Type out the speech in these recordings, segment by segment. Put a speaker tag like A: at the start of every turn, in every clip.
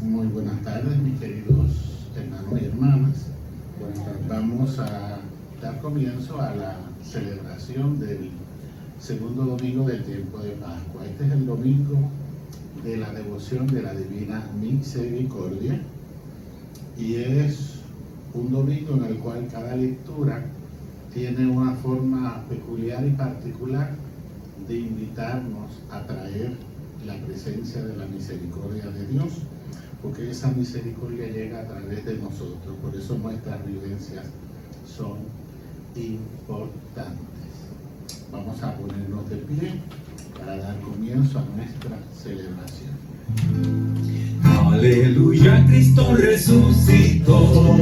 A: Muy buenas tardes, mis queridos hermanos y hermanas. Vamos a dar comienzo a la celebración del segundo domingo del tiempo de Pascua. Este es el domingo de la devoción de la Divina Misericordia y es un domingo en el cual cada lectura tiene una forma peculiar y particular de invitarnos a traer la presencia de la misericordia de Dios, porque esa misericordia llega a través de nosotros. Por eso nuestras vivencias son importantes. Vamos a ponernos de pie para dar comienzo a nuestra celebración.
B: Aleluya, Cristo resucitó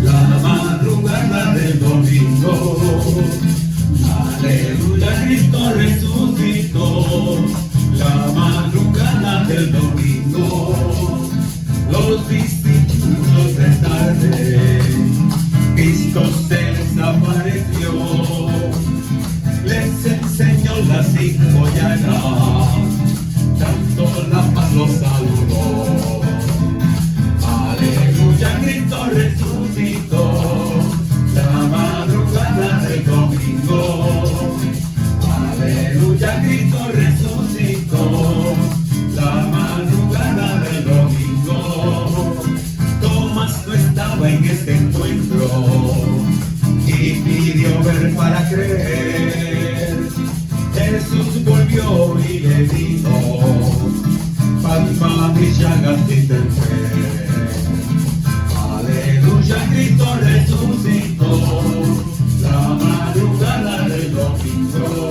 B: la madrugada del domingo. Aleluya, Cristo resucitó la madrugada del domingo. Los discípulos de tarde, Cristo se les apareció, les enseñó las 5 llagas, tanto la paz los saludó. Aleluya, Cristo resucitó la madrugada del domingo. Aleluya, Cristo resucitó la madrugada del domingo. Tomás no estaba en este encuentro y pidió ver para creer. Jesús volvió y le dijo: palpa mis llagas y ten fe. Aleluya, Cristo resucitó la madrugada del domingo.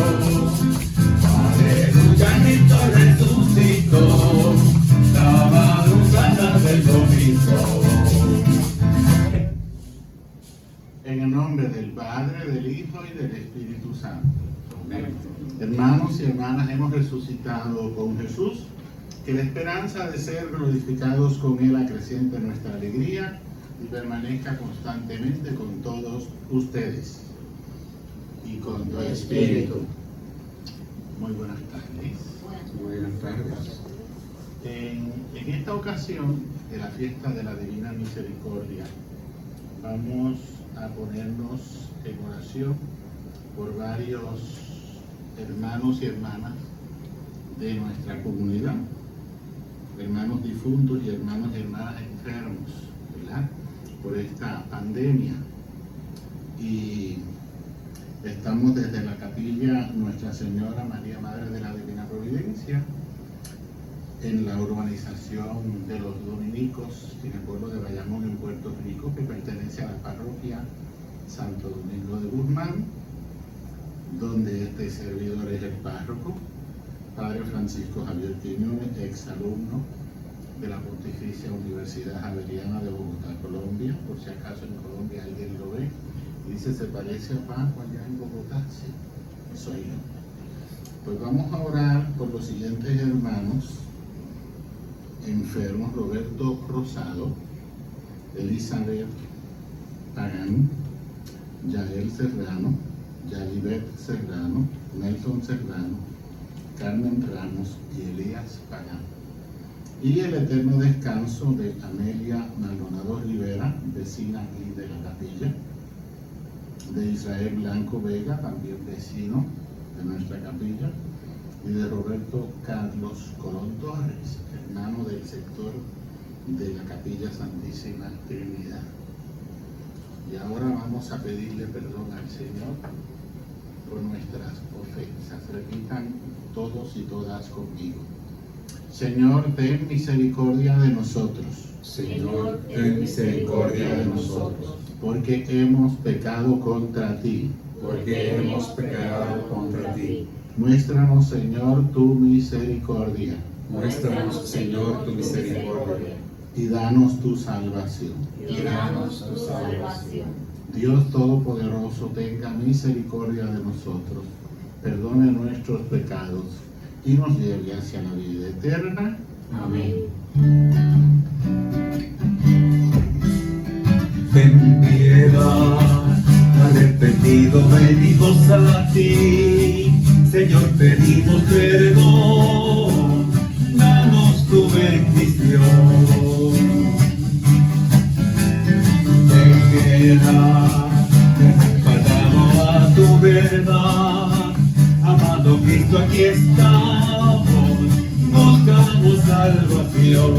B: Aleluya, Cristo resucitó la madrugada del domingo.
A: En el nombre del Padre, del Hijo y del Espíritu Santo. Amén. Hermanos y hermanas, hemos resucitado con Jesús. Que la esperanza de ser glorificados con Él acreciente nuestra alegría y permanezca constantemente con todos ustedes y con tu espíritu. Muy buenas tardes.
B: Buenas tardes.
A: En esta ocasión de la fiesta de la Divina Misericordia, vamos a ponernos en oración por varios hermanos y hermanas de nuestra comunidad, hermanos difuntos y hermanos y hermanas enfermos, ¿verdad?, por esta pandemia. Y estamos desde la capilla Nuestra Señora María Madre de la Divina Providencia, en la urbanización de los dominicos, en el pueblo de Bayamón, en Puerto Rico, que pertenece a la parroquia Santo Domingo de Guzmán, donde este servidor es el párroco, Padre Francisco Javier Quiñones, exalumno de la Pontificia Universidad Javeriana de Bogotá, Colombia. Por si acaso en Colombia alguien lo ve y dice: se parece a Paco allá en Bogotá. Sí, soy yo. Pues vamos a orar por los siguientes hermanos enfermos: Roberto Rosado, Elizabeth Pagán, Yael Serrano, Yalibet Serrano, Nelson Serrano, Carmen Ramos y Elías Pagán. Y el eterno descanso de Amelia Maldonado Rivera, vecina aquí de la capilla, de Israel Blanco Vega, también vecino de nuestra capilla, y de Roberto Carlos Colón Torres, hermano del sector de la Capilla Santísima Trinidad. Y ahora vamos a pedirle perdón al Señor por nuestras ofensas. Repitan todos y todas conmigo: Señor, ten misericordia de nosotros.
B: Señor, ten misericordia de nosotros,
A: porque hemos pecado contra ti.
B: porque hemos pecado contra ti.
A: Muéstranos, Señor, tu misericordia.
B: Muéstranos, Señor, tu misericordia,
A: Y danos tu salvación.
B: y danos tu salvación.
A: Dios Todopoderoso, tenga misericordia de nosotros, perdone nuestros pecados y nos lleve hacia la vida eterna.
B: Amén. Ten piedad, arrepentido venimos a ti, Señor, pedimos perdón, danos tu bendición. tierra, respaldado a tu verdad, amado Cristo, aquí estamos, buscamos salvación.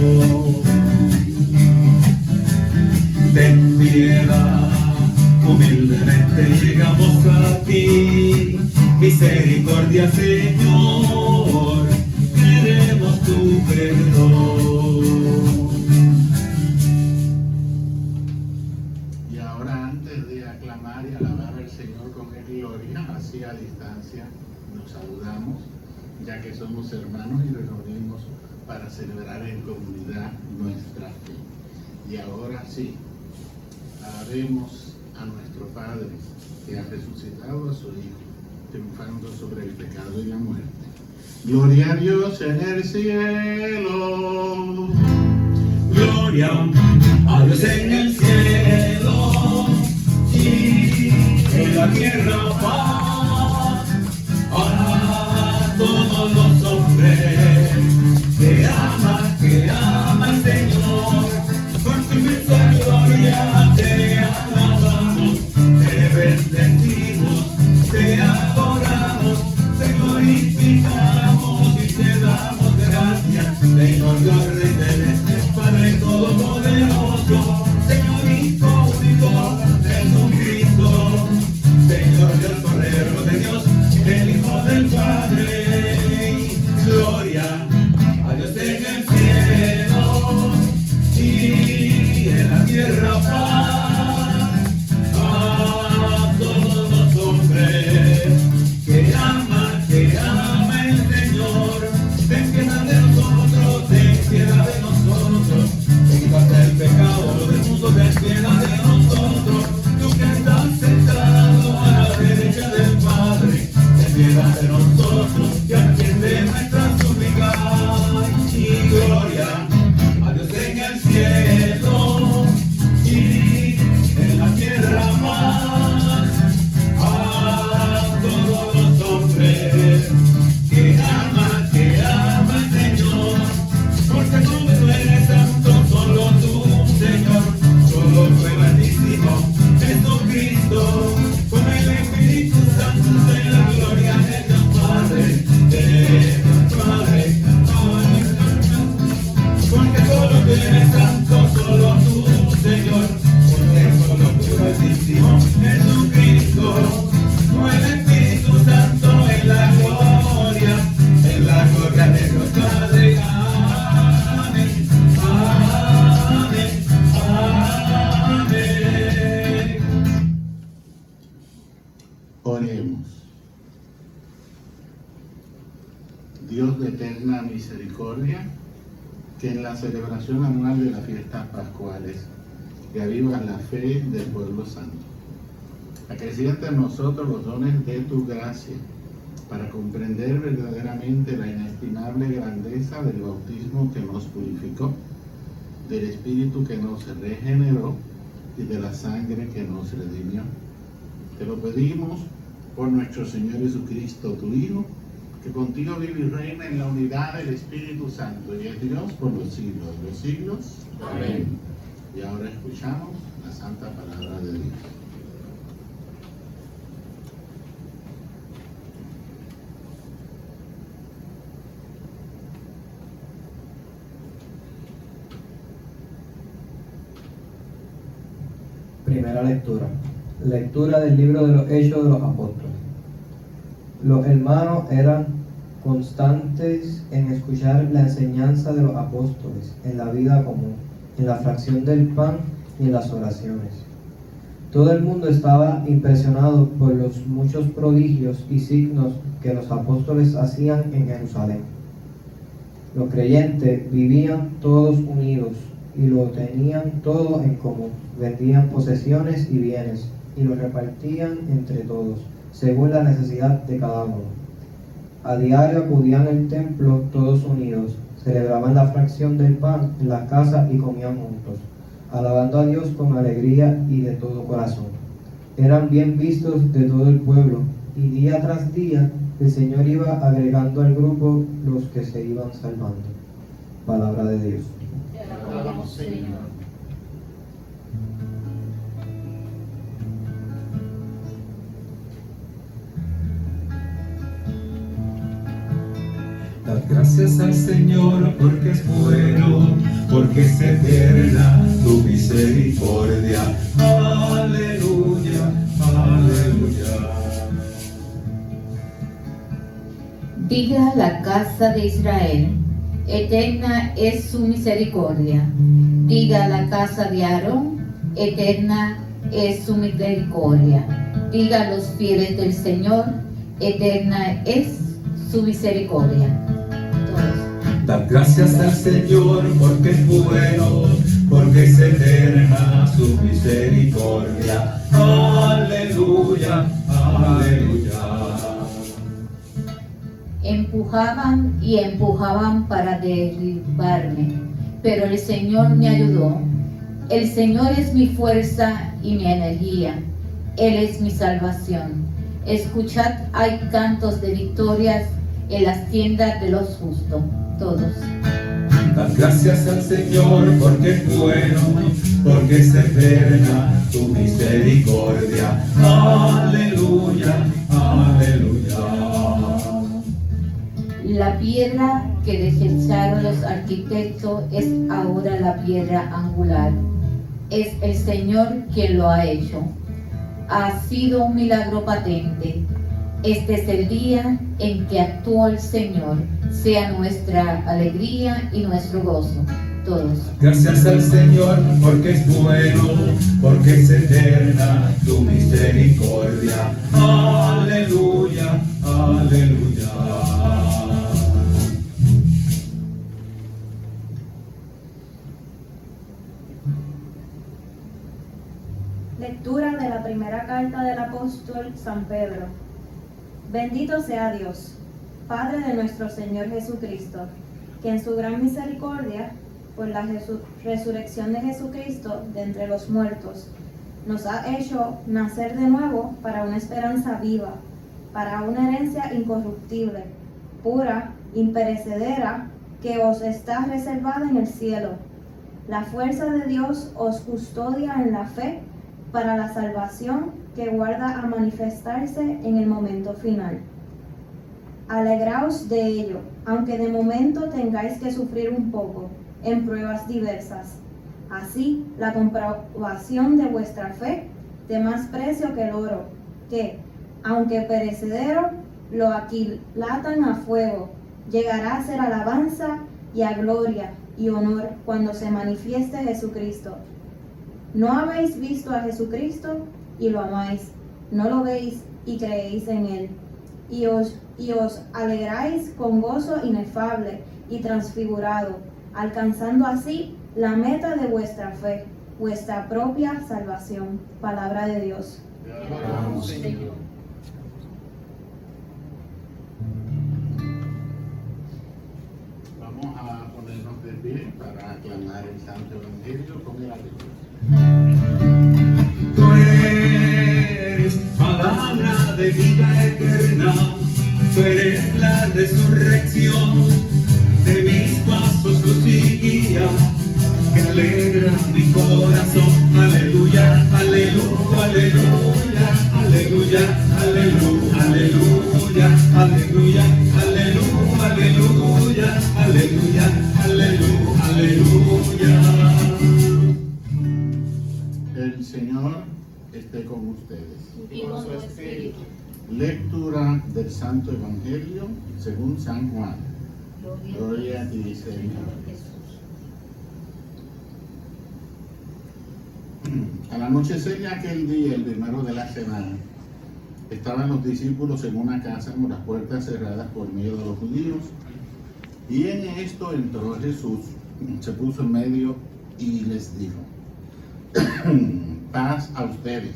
B: Ten piedad, humildemente llegamos a ti, misericordia, Señor, queremos tu perdón.
A: Y ahora, antes de aclamar y alabar al Señor con gloria, así a distancia nos saludamos, ya que somos hermanos y nos reunimos para celebrar en comunidad nuestra fe. Y ahora sí, alabemos a nuestro Padre, que ha resucitado a su Hijo, triunfando sobre el pecado y la muerte. Gloria a Dios en el cielo.
B: Gloria a Dios en el cielo y en la tierra paz a todos los hombres que ama el Señor. Por tu inmensa gloria te alabamos, te bendecimos, te adoramos, te glorificamos y te damos gracias, Señor Dios Rey celeste, Padre todopoderoso, Señor Hijo único, Jesucristo, Señor Dios Cordero de Dios, el Hijo del Padre. Gloria a Dios en el cielo y en la tierra paz a todos los hombres que ama el Señor. Ten piedad de nosotros, ten piedad de nosotros, quítate el pecado del mundo, ten piedad de nosotros. Tú que estás sentado a la derecha del Padre, ten piedad de nosotros y atiende nuestras súplicas. Y gloria a Dios en el cielo y en la tierra más a todos los hombres que ama el Señor, porque tú eres santo, solo tú, Señor, solo tú el Altísimo Jesucristo, con el Espíritu Santo en la gloria de Dios Padre, de Dios Padre. Porque solo tú eres santo, solo tú, Señor, porque solo tú el Altísimo Jesucristo, con el Espíritu Santo en la gloria de Dios Padre. Amén, amén, amén.
A: Oremos. Dios de eterna misericordia, que en la celebración anual de las fiestas pascuales reavivas la fe del pueblo santo. Acrecienta en nosotros los dones de tu gracia para comprender verdaderamente la inestimable grandeza del bautismo que nos purificó, del Espíritu que nos regeneró y de la sangre que nos redimió. Te lo pedimos por nuestro Señor Jesucristo, tu Hijo, que contigo vive y reina en la unidad del Espíritu Santo y es Dios por los siglos de los siglos. Amén. Y ahora escuchamos la santa palabra de Dios.
C: Primera lectura. Lectura del libro de los Hechos de los Apóstoles. Los hermanos eran constantes en escuchar la enseñanza de los apóstoles, en la vida común, en la fracción del pan y en las oraciones. Todo el mundo estaba impresionado por los muchos prodigios y signos que los apóstoles hacían en Jerusalén. Los creyentes vivían todos unidos y lo tenían todo en común. Vendían posesiones y bienes y los repartían entre todos, según la necesidad de cada uno. A diario acudían al templo todos unidos, celebraban la fracción del pan en la casa y comían juntos, alabando a Dios con alegría y de todo corazón. Eran bien vistos de todo el pueblo, y día tras día el Señor iba agregando al grupo los que se iban salvando. Palabra de Dios.
D: Te alabamos, Señor.
B: gracias al Señor porque es bueno, porque es eterna tu misericordia. Aleluya, aleluya.
D: Diga la casa de Israel, eterna es su misericordia. Diga la casa de Aarón, eterna es su misericordia. Diga los fieles del Señor, eterna es su misericordia. Todos.
B: Dad gracias al Señor porque es bueno, porque es eterna su misericordia. Aleluya, aleluya.
D: Empujaban y empujaban para derribarme, pero el Señor me ayudó. El Señor es mi fuerza y mi energía. Él es mi salvación. Escuchad, hay cantos de victorias en las tiendas de los justos. Todos.
B: Dad gracias al Señor porque es bueno, porque es eterna tu misericordia. Aleluya, aleluya.
D: La piedra que desecharon los arquitectos es ahora la piedra angular. Es el Señor quien lo ha hecho. Ha sido un milagro patente. Este es el día en que actuó el Señor. Sea nuestra alegría y nuestro gozo. Todos.
B: Gracias al Señor porque es bueno, porque es eterna tu misericordia. Aleluya, aleluya.
E: Lectura de la primera carta del apóstol San Pedro. Bendito sea Dios, Padre de nuestro Señor Jesucristo, que en su gran misericordia, por la resurrección de Jesucristo de entre los muertos, nos ha hecho nacer de nuevo para una esperanza viva, para una herencia incorruptible, pura, imperecedera, que os está reservada en el cielo. La fuerza de Dios os custodia en la fe para la salvación que guarda a manifestarse en el momento final. Alegraos de ello, aunque de momento tengáis que sufrir un poco en pruebas diversas. Así, la comprobación de vuestra fe, de más precio que el oro, que, aunque perecedero, lo aquilatan a fuego, llegará a ser alabanza y a gloria y honor cuando se manifieste Jesucristo. ¿No habéis visto a Jesucristo y lo amáis? ¿No lo veis y creéis en Él? Y os alegráis con gozo inefable y transfigurado, alcanzando así la meta de vuestra fe, vuestra propia salvación. Palabra de Dios.
A: Alabamos, Señor. Vamos a ponernos de pie para aclamar el Santo Evangelio con el aleluya.
B: Tú eres palabra de vida eterna, tú eres la resurrección de mis pasos, luz y guía, que alegra mi corazón. Aleluya, aleluya, aleluya, aleluya, aleluya, aleluya, aleluya, aleluya, aleluya, aleluya, aleluya.
A: El Señor esté con ustedes.
D: Y con tu espíritu.
A: Lectura del Santo Evangelio según San Juan. Gloria a ti, Señor. Al anochecer de aquel día, el primero de la semana, estaban los discípulos en una casa con las puertas cerradas por miedo a los judíos. Y en esto entró Jesús, se puso en medio y les dijo: paz a ustedes.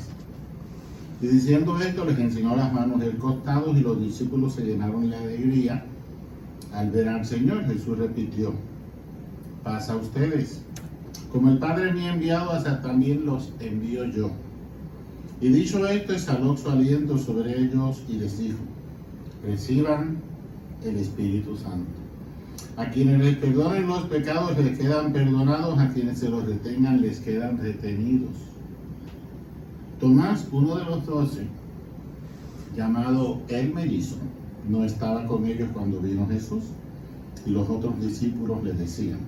A: Y diciendo esto, les enseñó las manos y el costado, y los discípulos se llenaron de alegría al ver al Señor. Jesús repitió: paz a ustedes. Como el Padre me ha enviado, así también los envío yo. Y dicho esto, exhaló su aliento sobre ellos y les dijo: reciban el Espíritu Santo. A quienes les perdonen los pecados les quedan perdonados, a quienes se los retengan les quedan retenidos. Tomás, uno de los 12, llamado el Mellizo, no estaba con ellos cuando vino Jesús. Y los otros discípulos le decían: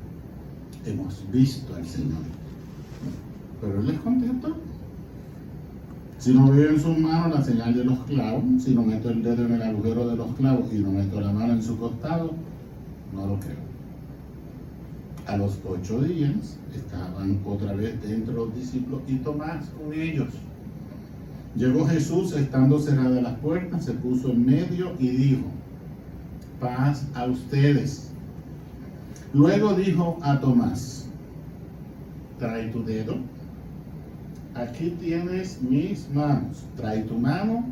A: hemos visto al Señor. Pero él les contestó: si no veo en sus manos la señal de los clavos, si no meto el dedo en el agujero de los clavos y no meto la mano en su costado, no lo creo. A los 8 días estaban otra vez dentro los discípulos y Tomás con ellos. Llegó Jesús, estando cerradas las puertas, se puso en medio y dijo: paz a ustedes. Luego dijo a Tomás: trae tu dedo, aquí tienes mis manos, trae tu mano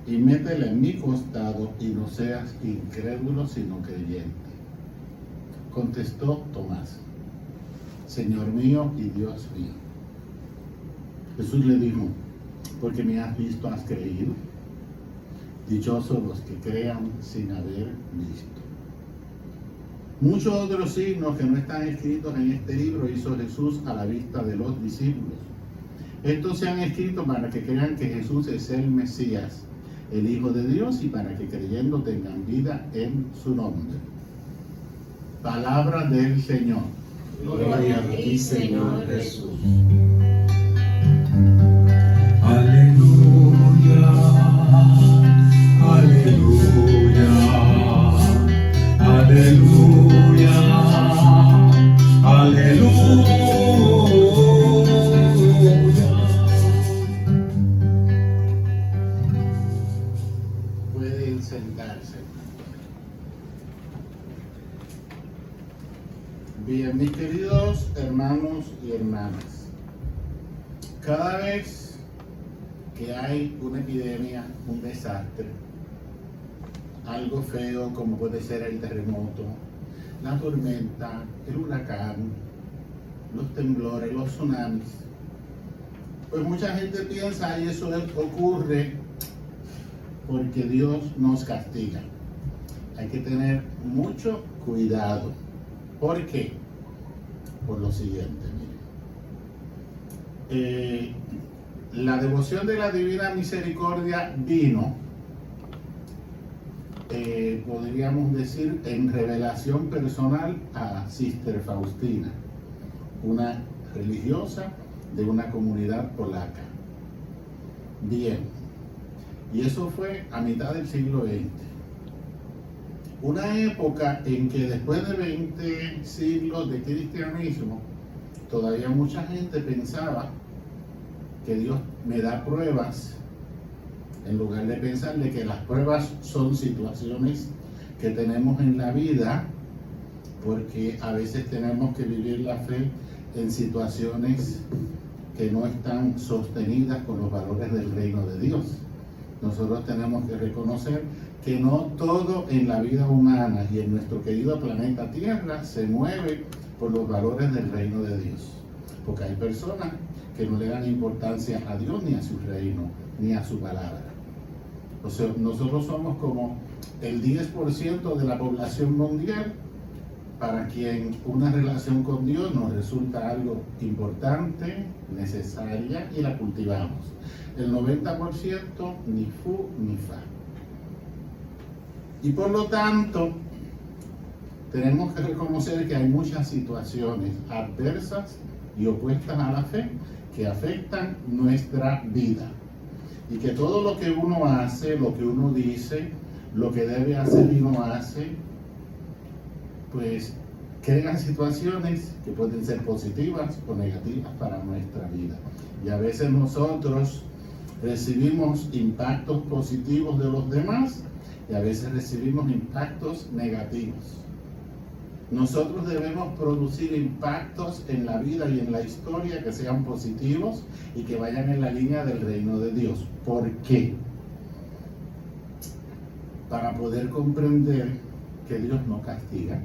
A: y métela en mi costado y no seas incrédulo sino creyente. Contestó Tomás: Señor mío y Dios mío. Jesús le dijo: porque me has visto, has creído. Dichosos los que crean sin haber visto. Muchos otros signos que no están escritos en este libro hizo Jesús a la vista de los discípulos. Estos se han escrito para que crean que Jesús es el Mesías, el Hijo de Dios, y para que creyendo tengan vida en su nombre. Palabra del Señor.
B: Gloria a ti, Señor Jesús. Aleluya, aleluya, aleluya, aleluya.
A: Pueden sentarse. Bien, mis queridos hermanos y hermanas, cada vez que hay una epidemia, un desastre, algo feo como puede ser el terremoto, la tormenta, el huracán, los temblores, los tsunamis, pues mucha gente piensa y eso ocurre porque Dios nos castiga. Hay que tener mucho cuidado. ¿Por qué? Por lo siguiente, miren. La devoción de la Divina Misericordia vino, podríamos decir, en revelación personal a Sister Faustina, una religiosa de una comunidad polaca. Bien, y eso fue a mitad del siglo XX. Una época en que después de 20 siglos de cristianismo, todavía mucha gente pensaba que Dios me da pruebas, en lugar de pensar de que las pruebas son situaciones que tenemos en la vida, porque a veces tenemos que vivir la fe en situaciones que no están sostenidas con los valores del reino de Dios. Nosotros tenemos que reconocer que no todo en la vida humana y en nuestro querido planeta Tierra se mueve por los valores del reino de Dios, porque hay personas que no le dan importancia a Dios ni a su reino, ni a su palabra. O sea, nosotros somos como el 10% de la población mundial para quien una relación con Dios nos resulta algo importante, necesaria y la cultivamos. El 90% ni fu ni fa. Y por lo tanto, tenemos que reconocer que hay muchas situaciones adversas y opuestas a la fe que afectan nuestra vida. Y que todo lo que uno hace, lo que uno dice, lo que debe hacer y no hace, pues crean situaciones que pueden ser positivas o negativas para nuestra vida. Y a veces nosotros recibimos impactos positivos de los demás y a veces recibimos impactos negativos. Nosotros debemos producir impactos en la vida y en la historia que sean positivos y que vayan en la línea del reino de Dios. ¿Por qué? Para poder comprender que Dios no castiga,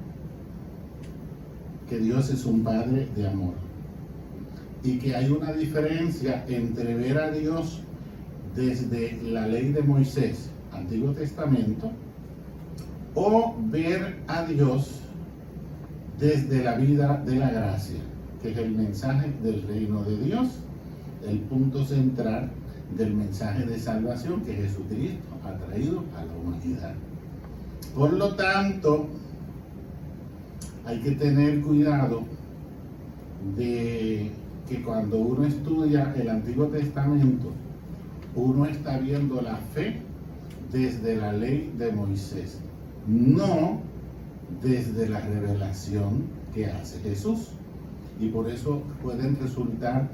A: que Dios es un Padre de amor y que hay una diferencia entre ver a Dios desde la ley de Moisés, Antiguo Testamento, o ver a Dios desde la vida de la gracia, que es el mensaje del reino de Dios, el punto central del mensaje de salvación que Jesucristo ha traído a la humanidad. Por lo tanto, hay que tener cuidado de que cuando uno estudia el Antiguo Testamento, uno está viendo la fe desde la ley de Moisés, no desde la revelación que hace Jesús. Y por eso pueden resultar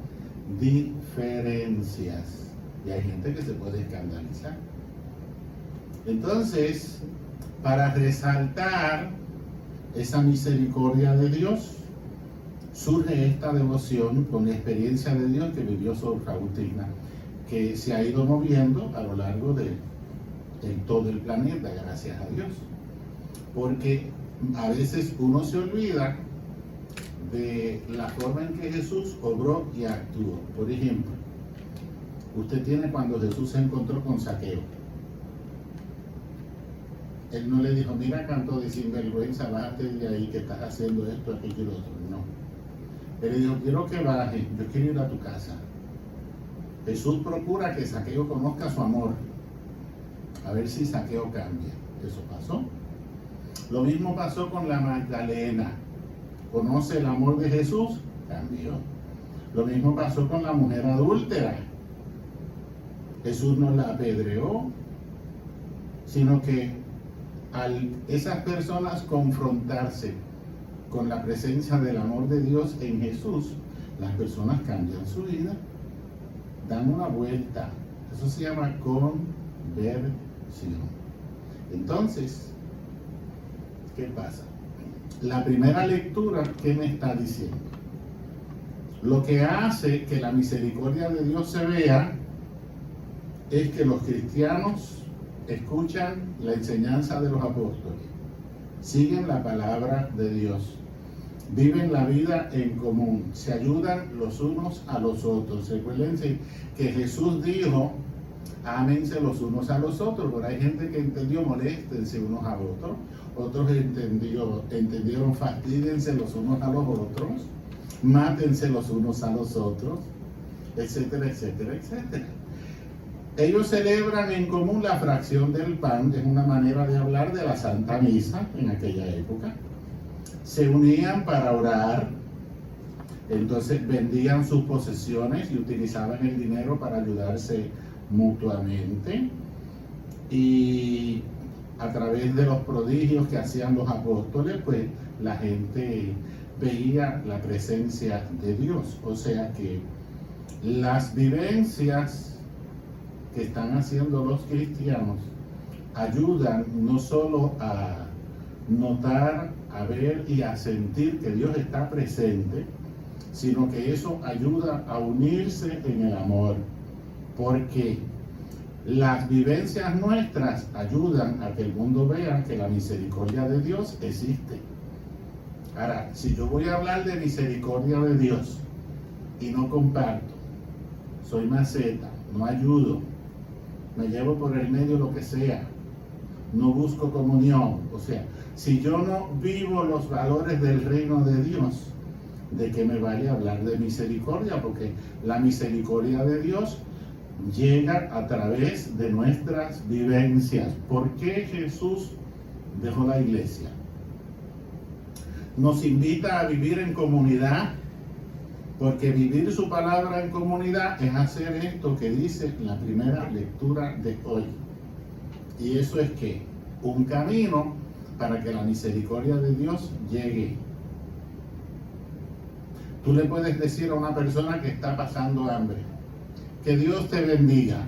A: diferencias. Y hay gente que se puede escandalizar. Entonces, para resaltar esa misericordia de Dios, surge esta devoción con la experiencia de Dios que vivió Sor Faustina, que se ha ido moviendo a lo largo de todo el planeta, gracias a Dios. Porque a veces uno se olvida de la forma en que Jesús obró y actuó. Por ejemplo, usted tiene cuando Jesús se encontró con Zaqueo. Él no le dijo, mira, canto de sinvergüenza, bájate de ahí que estás haciendo esto, aquello y lo otro. No. Él le dijo, quiero que baje, yo quiero ir a tu casa. Jesús procura que Zaqueo conozca su amor, a ver si Zaqueo cambia. Eso pasó. Lo mismo pasó con la Magdalena. Conoce el amor de Jesús, cambió. Lo mismo pasó con la mujer adúltera. Jesús no la apedreó, sino que al esas personas confrontarse con la presencia del amor de Dios en Jesús, las personas cambian su vida, dan una vuelta. Eso se llama conversión. Entonces, ¿qué pasa? La primera lectura, ¿qué me está diciendo? Lo que hace que la misericordia de Dios se vea es que los cristianos escuchan la enseñanza de los apóstoles, siguen la palabra de Dios, viven la vida en común, se ayudan los unos a los otros. Recuérdense que Jesús dijo, ámense los unos a los otros, pero hay gente que entendió moléstense unos a otros, otros entendieron fastidiense los unos a los otros, mátense los unos a los otros, etcétera, etcétera, etcétera. Ellos celebran en común la fracción del pan, es una manera de hablar de la Santa Misa en aquella época. Se unían para orar, entonces vendían sus posesiones y utilizaban el dinero para ayudarse mutuamente, y a través de los prodigios que hacían los apóstoles, pues la gente veía la presencia de Dios. O sea que las vivencias que están haciendo los cristianos ayudan no solo a notar, a ver y a sentir que Dios está presente, sino que eso ayuda a unirse en el amor, porque las vivencias nuestras ayudan a que el mundo vea que la misericordia de Dios existe. Ahora, si yo voy a hablar de misericordia de Dios y no comparto, soy maceta, no ayudo, me llevo por el medio lo que sea, no busco comunión, o sea, si yo no vivo los valores del reino de Dios, ¿de qué me vale hablar de misericordia? Porque la misericordia de Dios llega a través de nuestras vivencias. ¿Por qué Jesús dejó la iglesia? Nos invita a vivir en comunidad, porque vivir su palabra en comunidad es hacer esto que dice la primera lectura de hoy. Y eso es que un camino para que la misericordia de Dios llegue. Tú le puedes decir a una persona que está pasando hambre, que Dios te bendiga.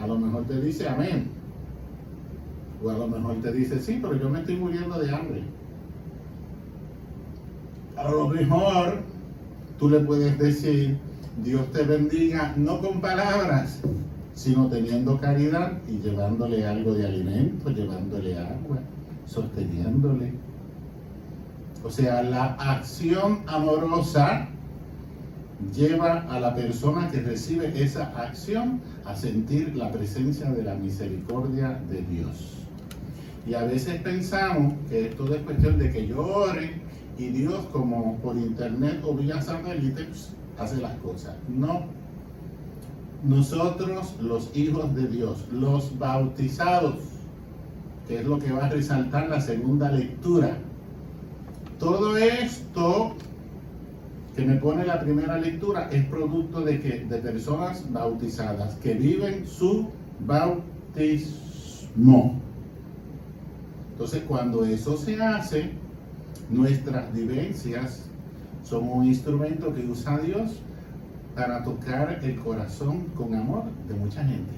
A: A lo mejor te dice amén. O a lo mejor te dice sí, pero yo me estoy muriendo de hambre. A lo mejor tú le puedes decir Dios te bendiga, no con palabras, sino teniendo caridad y llevándole algo de alimento, llevándole agua, sosteniéndole. O sea, la acción amorosa lleva a la persona que recibe esa acción a sentir la presencia de la misericordia de Dios. Y a veces pensamos que esto es cuestión de que yo ore y Dios, como por internet o vía satélites, hace las cosas. No. Nosotros, los hijos de Dios, los bautizados, que es lo que va a resaltar la segunda lectura. Todo esto que me pone la primera lectura es producto de personas bautizadas que viven su bautismo. Entonces, cuando eso se hace, nuestras vivencias son un instrumento que usa Dios para tocar el corazón con amor de mucha gente.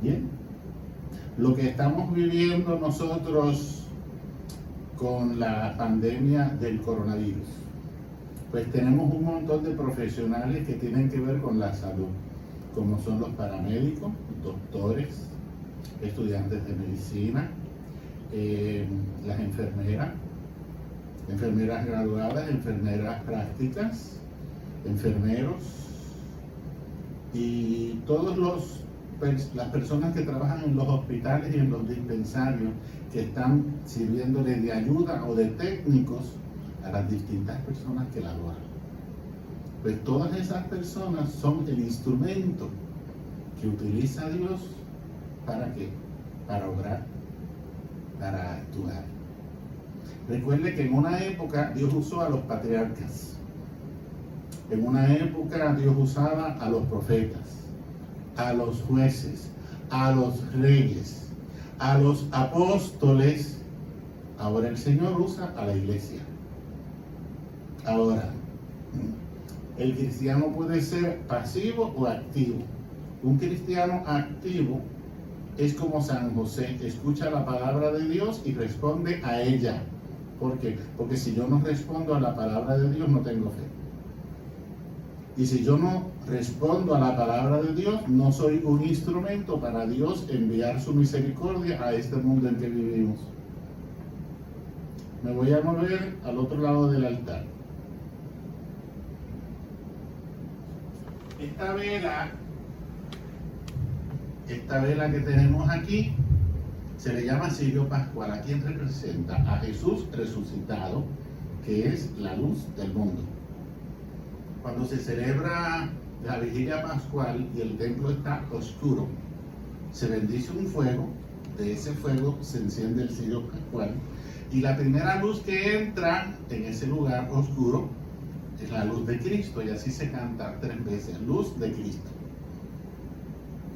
A: Bien, lo que estamos viviendo nosotros con la pandemia del coronavirus, pues tenemos un montón de profesionales que tienen que ver con la salud, como son los paramédicos, doctores, estudiantes de medicina, las enfermeras graduadas, enfermeras prácticas, enfermeros y todas las personas que trabajan en los hospitales y en los dispensarios, que están sirviéndole de ayuda o de técnicos a las distintas personas que laboran. Pues todas esas personas son el instrumento que utiliza Dios. ¿Para qué? Para obrar, para actuar. Recuerde que en una época Dios usó a los patriarcas. En una época Dios usaba a los profetas, a los jueces, a los reyes, a los apóstoles. Ahora el Señor usa a la iglesia. Ahora, el cristiano puede ser pasivo o activo. Un cristiano activo es como San José, escucha la palabra de Dios y responde a ella. ¿Por qué? Porque si yo no respondo a la palabra de Dios, no tengo fe. Y si yo no respondo a la palabra de Dios, no soy un instrumento para Dios enviar su misericordia a este mundo en que vivimos. Me voy a mover al otro lado del altar. Esta vela que tenemos aquí se le llama cirio pascual. ¿A quién representa? A Jesús resucitado, que es la luz del mundo. Cuando se celebra la vigilia pascual y el templo está oscuro, se bendice un fuego, de ese fuego se enciende el cirio pascual, y la primera luz que entra en ese lugar oscuro es la luz de Cristo, y así se canta 3 veces, luz de Cristo.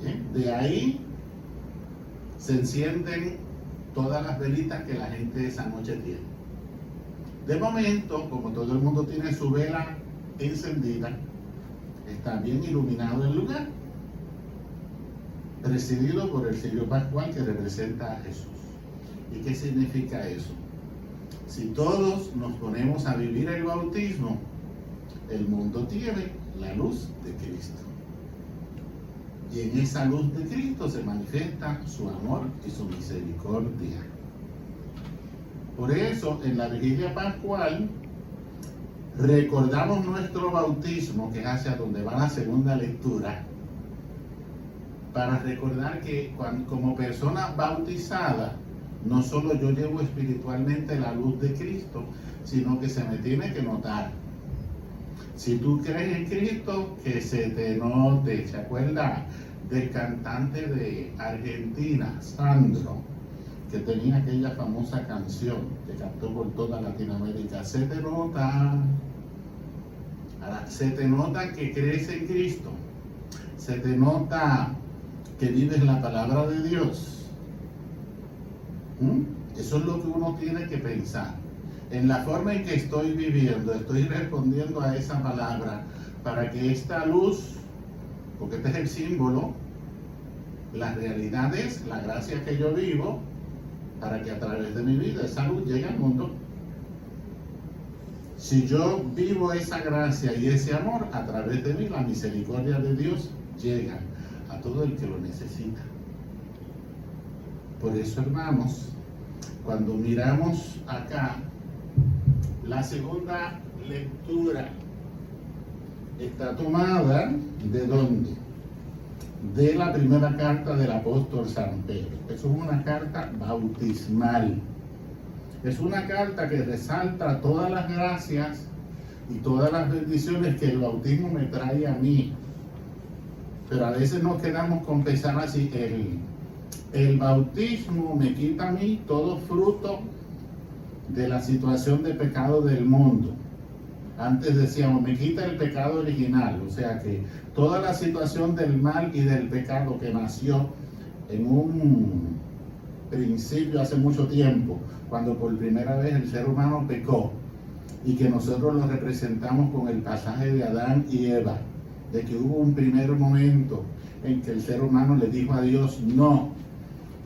A: Bien, de ahí se encienden todas las velitas que la gente esa noche tiene. De momento, como todo el mundo tiene su vela encendida, está bien iluminado el lugar, presidido por el cirio pascual que representa a Jesús. ¿Y qué significa eso? Si todos nos ponemos a vivir el bautismo, el mundo tiene la luz de Cristo. Y en esa luz de Cristo se manifiesta su amor y su misericordia. Por eso, en la vigilia pascual, recordamos nuestro bautismo, que es hacia donde va la segunda lectura, para recordar que como persona bautizada, no solo yo llevo espiritualmente la luz de Cristo, sino que se me tiene que notar. Si tú crees en Cristo, que se te note. ¿Se acuerda del cantante de Argentina, Sandro, que tenía aquella famosa canción que cantó por toda Latinoamérica? Se te nota. Ahora, se te nota que crees en Cristo. Se te nota que vives la palabra de Dios. Eso es lo que uno tiene que pensar. En la forma en que estoy viviendo, estoy respondiendo a esa palabra para que esta luz, porque este es el símbolo, la realidad es la gracia que yo vivo, para que a través de mi vida esa luz llegue al mundo. Si yo vivo esa gracia y ese amor, a través de mí la misericordia de Dios llega a todo el que lo necesita. Por eso, hermanos, cuando miramos acá, la segunda lectura está tomada ¿de dónde? De la primera carta del apóstol San Pedro. Eso es una carta bautismal. Es una carta que resalta todas las gracias y todas las bendiciones que el bautismo me trae a mí. Pero a veces nos quedamos con pensar así, el bautismo me quita a mí todo fruto de la situación de pecado del mundo. Antes decíamos, me quita el pecado original, o sea que toda la situación del mal y del pecado que nació en un principio hace mucho tiempo, cuando por primera vez el ser humano pecó, y que nosotros lo representamos con el pasaje de Adán y Eva, de que hubo un primer momento en que el ser humano le dijo a Dios no,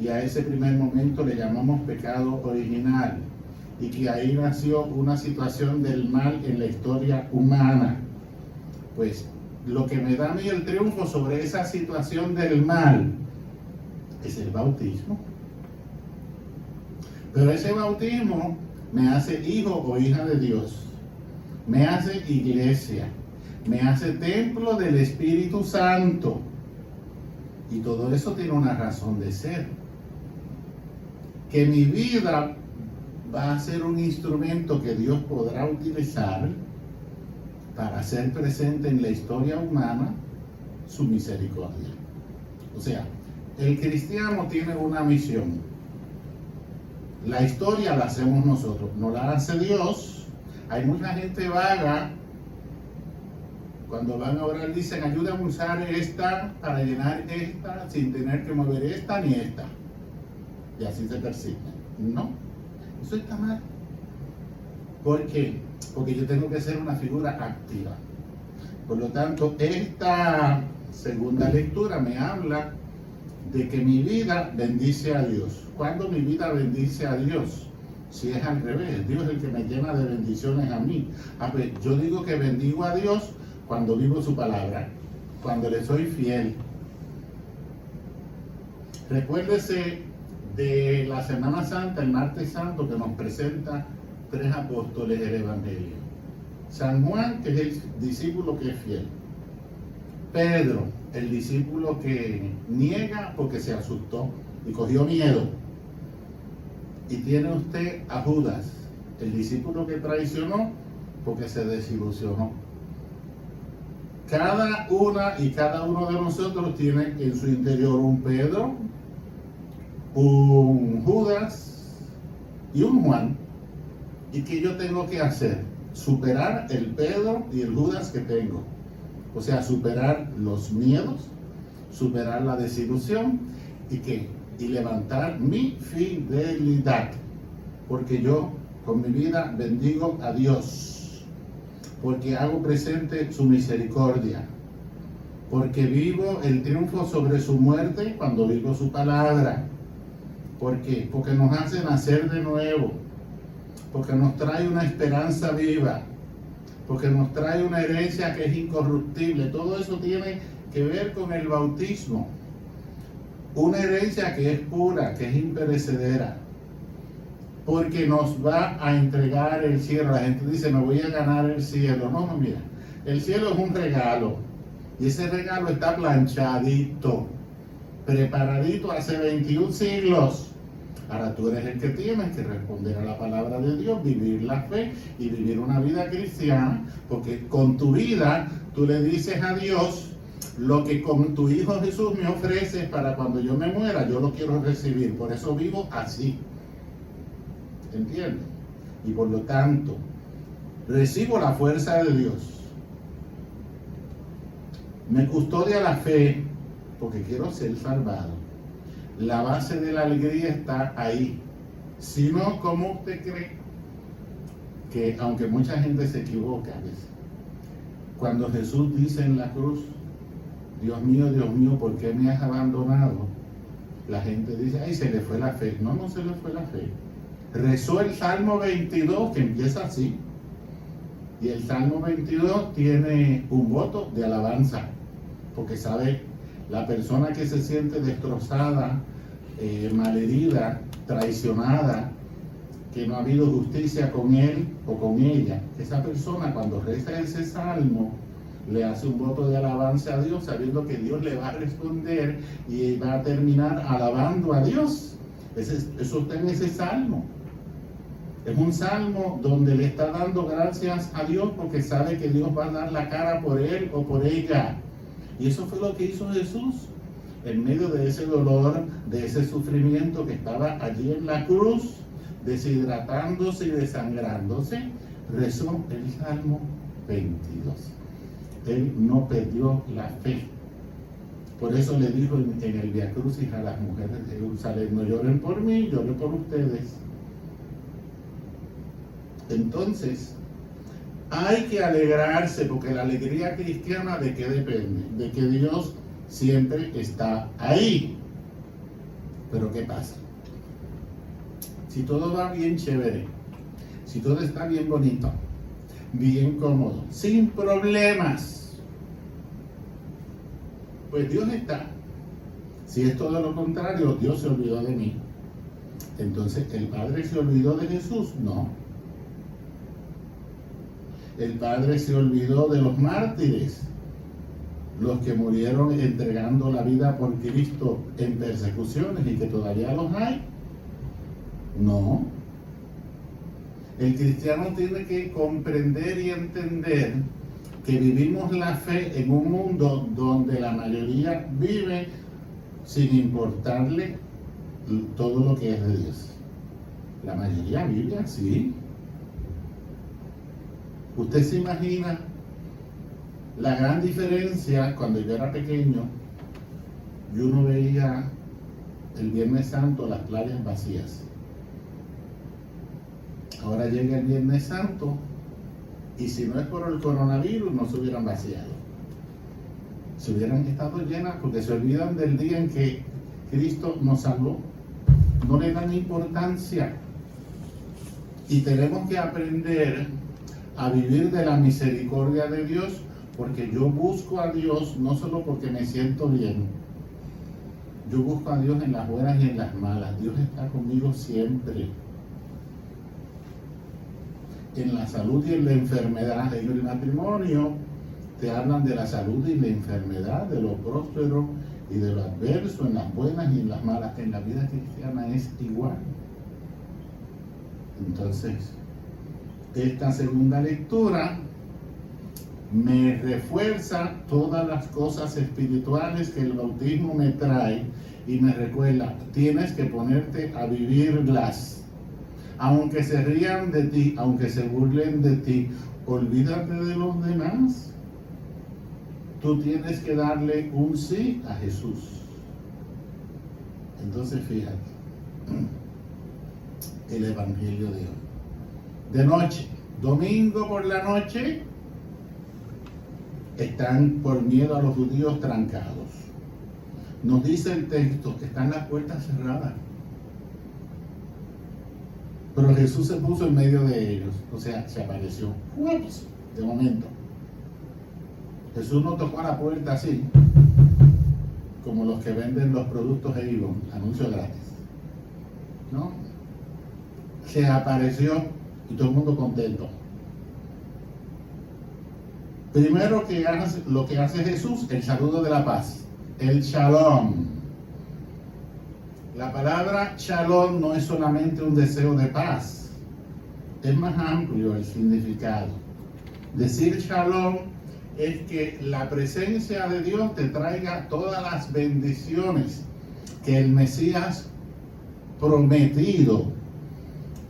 A: y a ese primer momento le llamamos pecado original, y que ahí nació una situación del mal en la historia humana. Pues lo que me da a mí el triunfo sobre esa situación del mal es el bautismo. Pero ese bautismo me hace hijo o hija de Dios, me hace iglesia, me hace templo del Espíritu Santo, y todo eso tiene una razón de ser. Que mi vida va a ser un instrumento que Dios podrá utilizar para hacer presente en la historia humana su misericordia. O sea, el cristiano tiene una misión. La historia la hacemos nosotros, no la hace Dios. Hay mucha gente vaga, cuando van a orar dicen, ayúdame a usar esta para llenar esta sin tener que mover esta ni esta. Y así se persiguen. No, eso está mal. ¿Por qué? Porque yo tengo que ser una figura activa. Por lo tanto, esta segunda lectura me habla de que mi vida bendice a Dios. ¿Cuándo mi vida bendice a Dios? Si es al revés, Dios es el que me llena de bendiciones a mí. Pues yo digo que bendigo a Dios cuando vivo su palabra, cuando le soy fiel. Recuérdese de la Semana Santa, el martes santo, que nos presenta 3 apóstoles del Evangelio. San Juan, que es el discípulo que es fiel. Pedro, el discípulo que niega porque se asustó y cogió miedo. Y tiene usted a Judas, el discípulo que traicionó porque se desilusionó. Cada una y cada uno de nosotros tiene en su interior un Pedro, un Judas y un Juan. ¿Y qué yo tengo que hacer? Superar el Pedro y el Judas que tengo. O sea, superar los miedos, superar la desilusión y levantar mi fidelidad. Porque yo con mi vida bendigo a Dios. Porque hago presente su misericordia. Porque vivo el triunfo sobre su muerte cuando vivo su palabra. ¿Por qué? Porque nos hace nacer de nuevo. Porque nos trae una esperanza viva. Porque nos trae una herencia que es incorruptible. Todo eso tiene que ver con el bautismo. Una herencia que es pura, que es imperecedera. Porque nos va a entregar el cielo. La gente dice, me voy a ganar el cielo. No, mira, el cielo es un regalo. Y ese regalo está planchadito, preparadito hace 21 siglos. Ahora tú eres el que tienes que responder a la palabra de Dios, vivir la fe y vivir una vida cristiana, porque con tu vida tú le dices a Dios lo que con tu Hijo Jesús me ofreces para cuando yo me muera, yo lo quiero recibir. Por eso vivo así. ¿Entiendes? Y por lo tanto, recibo la fuerza de Dios. Me custodia la fe porque quiero ser salvado. La base de la alegría está ahí. Si no, ¿cómo usted cree que, aunque mucha gente se equivoca a veces, cuando Jesús dice en la cruz, Dios mío, ¿por qué me has abandonado? La gente dice, ay, se le fue la fe. No, no se le fue la fe. Rezó el Salmo 22, que empieza así. Y el Salmo 22 tiene un voto de alabanza, porque sabe, la persona que se siente destrozada, malherida, traicionada, que no ha habido justicia con él o con ella, esa persona cuando reza ese salmo le hace un voto de alabanza a Dios, sabiendo que Dios le va a responder y va a terminar alabando a Dios. Eso está en ese salmo. Es un salmo donde le está dando gracias a Dios porque sabe que Dios va a dar la cara por él o por ella. Y eso fue lo que hizo Jesús. en medio de ese dolor, de ese sufrimiento que estaba allí en la cruz, deshidratándose y desangrándose, rezó el Salmo 22. Él no perdió la fe. Por eso le dijo en el Via Crucis a las mujeres de Jerusalén: no lloren por mí, lloren por ustedes. Entonces, hay que alegrarse, porque la alegría cristiana, ¿de qué depende? De que Dios siempre está ahí. Pero ¿qué pasa? Si todo va bien chévere, si todo está bien bonito, bien cómodo, sin problemas, pues Dios está. Si es todo lo contrario, Dios se olvidó de mí. Entonces, ¿el Padre se olvidó de Jesús? No. El Padre se olvidó de los mártires, los que murieron entregando la vida por Cristo en persecuciones y que todavía los hay. No. El cristiano tiene que comprender y entender que vivimos la fe en un mundo donde la mayoría vive sin importarle todo lo que es de Dios. La mayoría vive así. ¿Usted se imagina la gran diferencia cuando yo era pequeño? Y uno veía el Viernes Santo las playas vacías. Ahora llega el Viernes Santo y si no es por el coronavirus no se hubieran vaciado. Se hubieran estado llenas porque se olvidan del día en que Cristo nos salvó. No le dan importancia. Y tenemos que aprender a vivir de la misericordia de Dios, porque yo busco a Dios no solo porque me siento bien. Yo busco a Dios en las buenas y en las malas. Dios está conmigo siempre. En la salud y en la enfermedad. En el matrimonio te hablan de la salud y la enfermedad, de lo próspero y de lo adverso, en las buenas y en las malas. En la vida cristiana es igual. Entonces, esta segunda lectura me refuerza todas las cosas espirituales que el bautismo me trae y me recuerda: tienes que ponerte a vivirlas. Aunque se rían de ti, aunque se burlen de ti, olvídate de los demás. Tú tienes que darle un sí a Jesús. Entonces, fíjate, el Evangelio de hoy. De noche, domingo por la noche, están por miedo a los judíos trancados. Nos dice el texto que están las puertas cerradas. Pero Jesús se puso en medio de ellos, o sea, se apareció. ¡Ups! De momento. Jesús no tocó a la puerta así, como los que venden los productos Avon, anuncio gratis. ¿No? Se apareció y todo el mundo contento. Primero lo que hace Jesús, el saludo de la paz, el shalom. La palabra shalom no es solamente un deseo de paz, es más amplio el significado. Decir shalom es que la presencia de Dios te traiga todas las bendiciones que el Mesías prometido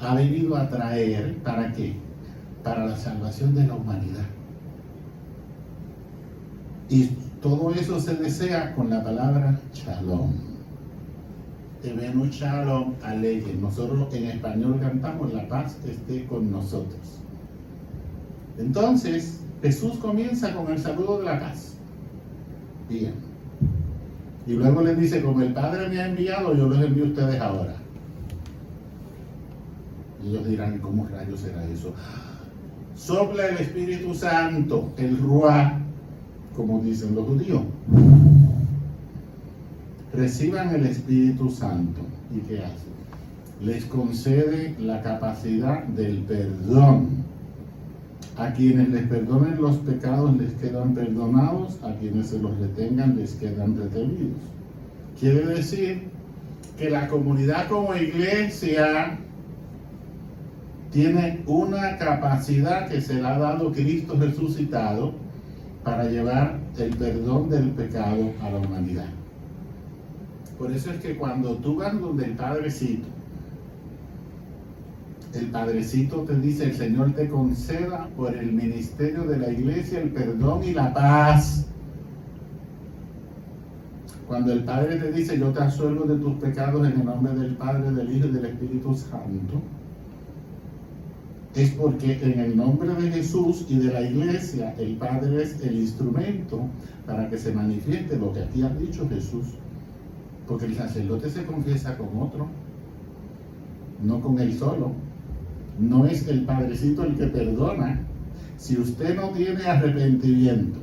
A: ha venido a traer. ¿Para qué? Para la salvación de la humanidad. Y todo eso se desea con la palabra shalom. Evenu shalom aleje. Nosotros en español cantamos: la paz esté con nosotros. Entonces, Jesús comienza con el saludo de la paz. Bien. Y luego les dice: como el Padre me ha enviado, yo los envío a ustedes ahora. Y ellos dirán: ¿cómo rayos será eso? Sopla el Espíritu Santo, el Ruá, como dicen los judíos. Reciban el Espíritu Santo. ¿Y qué hace? Les concede la capacidad del perdón. A quienes les perdonen los pecados les quedan perdonados, a quienes se los retengan les quedan retenidos. Quiere decir que la comunidad como iglesia tiene una capacidad que se le ha dado Cristo resucitado para llevar el perdón del pecado a la humanidad. Por eso es que cuando tú vas donde el Padrecito te dice: el Señor te conceda por el ministerio de la iglesia el perdón y la paz. Cuando el Padre te dice: yo te absuelvo de tus pecados en el nombre del Padre, del Hijo y del Espíritu Santo, es porque en el nombre de Jesús y de la iglesia el Padre es el instrumento para que se manifieste lo que aquí ha dicho Jesús. Porque el sacerdote se confiesa con otro, no con él solo. No es el Padrecito el que perdona. Si usted no tiene arrepentimiento,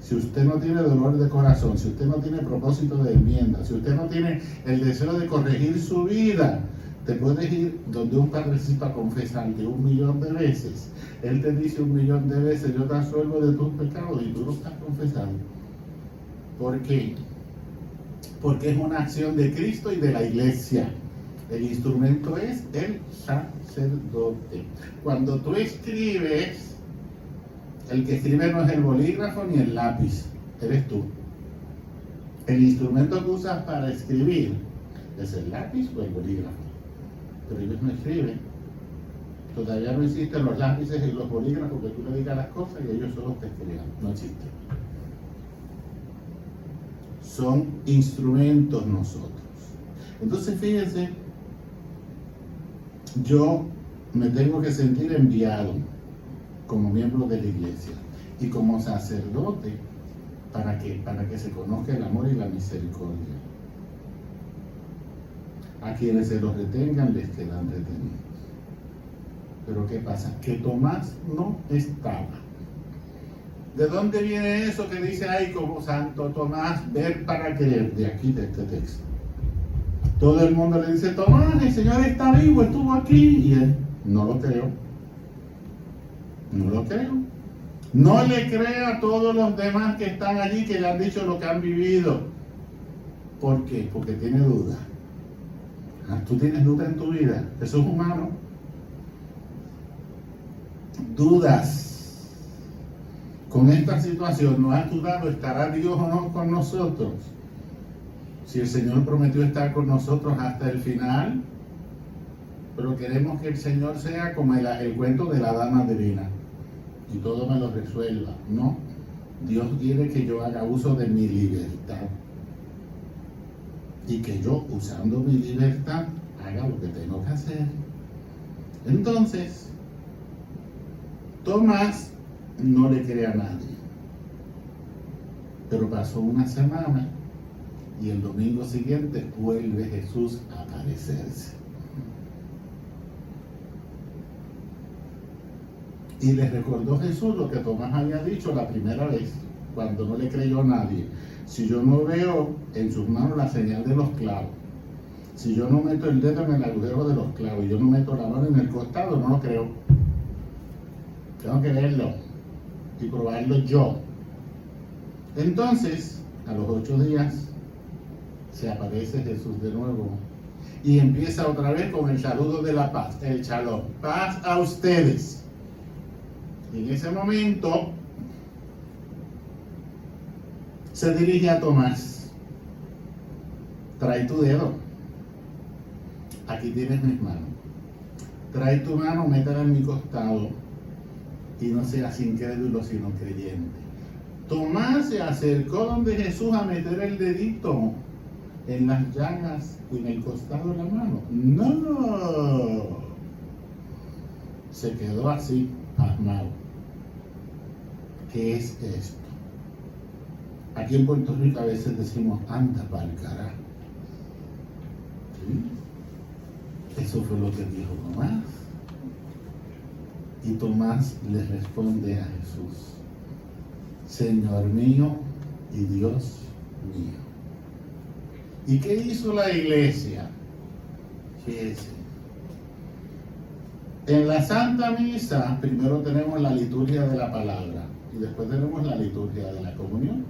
A: si usted no tiene dolor de corazón, si usted no tiene propósito de enmienda, si usted no tiene el deseo de corregir su vida, te puedes ir donde un Padrecito a confesarte 1.000.000 de veces. Él te dice 1.000.000 de veces: yo te absuelvo de tus pecados, y tú lo estás confesando. ¿Por qué? Porque es una acción de Cristo y de la iglesia. El instrumento es el sacerdote. Cuando tú escribes, el que escribe no es el bolígrafo ni el lápiz, eres tú. El instrumento que usas para escribir es el lápiz o el bolígrafo, pero ellos no escriben. Todavía no existen los lápices y los bolígrafos que tú le digas las cosas y ellos solo te escriban. No existen. Son instrumentos nosotros. Entonces fíjense, yo me tengo que sentir enviado como miembro de la iglesia y como sacerdote para que se conozca el amor y la misericordia. A quienes se los retengan les quedan retenidos. Pero ¿qué pasa? Que Tomás no estaba. ¿De dónde viene eso que dice ahí como Santo Tomás, ver para creer? De aquí, de este texto. Todo el mundo le dice: Tomás, el Señor está vivo, estuvo aquí. Y él: no lo creo. No lo creo. No le crea a todos los demás que están allí, que le han dicho lo que han vivido. ¿Por qué? Porque tiene duda. Tú tienes duda en tu vida. Eso es humano. Dudas. Con esta situación, ¿no has dudado? ¿Estará Dios o no con nosotros? Si el Señor prometió estar con nosotros hasta el final, pero queremos que el Señor sea como el cuento de la dama divina y todo me lo resuelva. No, Dios quiere que yo haga uso de mi libertad y que yo, usando mi libertad, haga lo que tengo que hacer. Entonces, Tomás no le cree a nadie, pero pasó una semana y el domingo siguiente vuelve Jesús a aparecerse. Y le recordó Jesús lo que Tomás había dicho la primera vez, cuando no le creyó a nadie: si yo no veo en sus manos la señal de los clavos, si yo no meto el dedo en el agujero de los clavos y yo no meto la mano en el costado, no lo creo. Tengo que verlo y probarlo yo. Entonces, a los 8 días, se aparece Jesús de nuevo y empieza otra vez con el saludo de la paz, el shalom: paz a ustedes. Y en ese momento se dirige a Tomás: trae tu dedo, aquí tienes mis manos, trae tu mano, métela en mi costado y no seas incrédulo sino creyente. Tomás se acercó donde Jesús a meter el dedito en las llagas y en el costado de la mano. ¡No! Se quedó así, pasmado. ¿Qué es esto? Aquí en Puerto Rico a veces decimos: anda pa'l carajo. ¿Sí? Eso fue lo que dijo Tomás. Y Tomás le responde a Jesús: Señor mío y Dios mío. ¿Y qué hizo la iglesia? Fíjense. En la Santa Misa primero tenemos la liturgia de la palabra y después tenemos la liturgia de la comunión.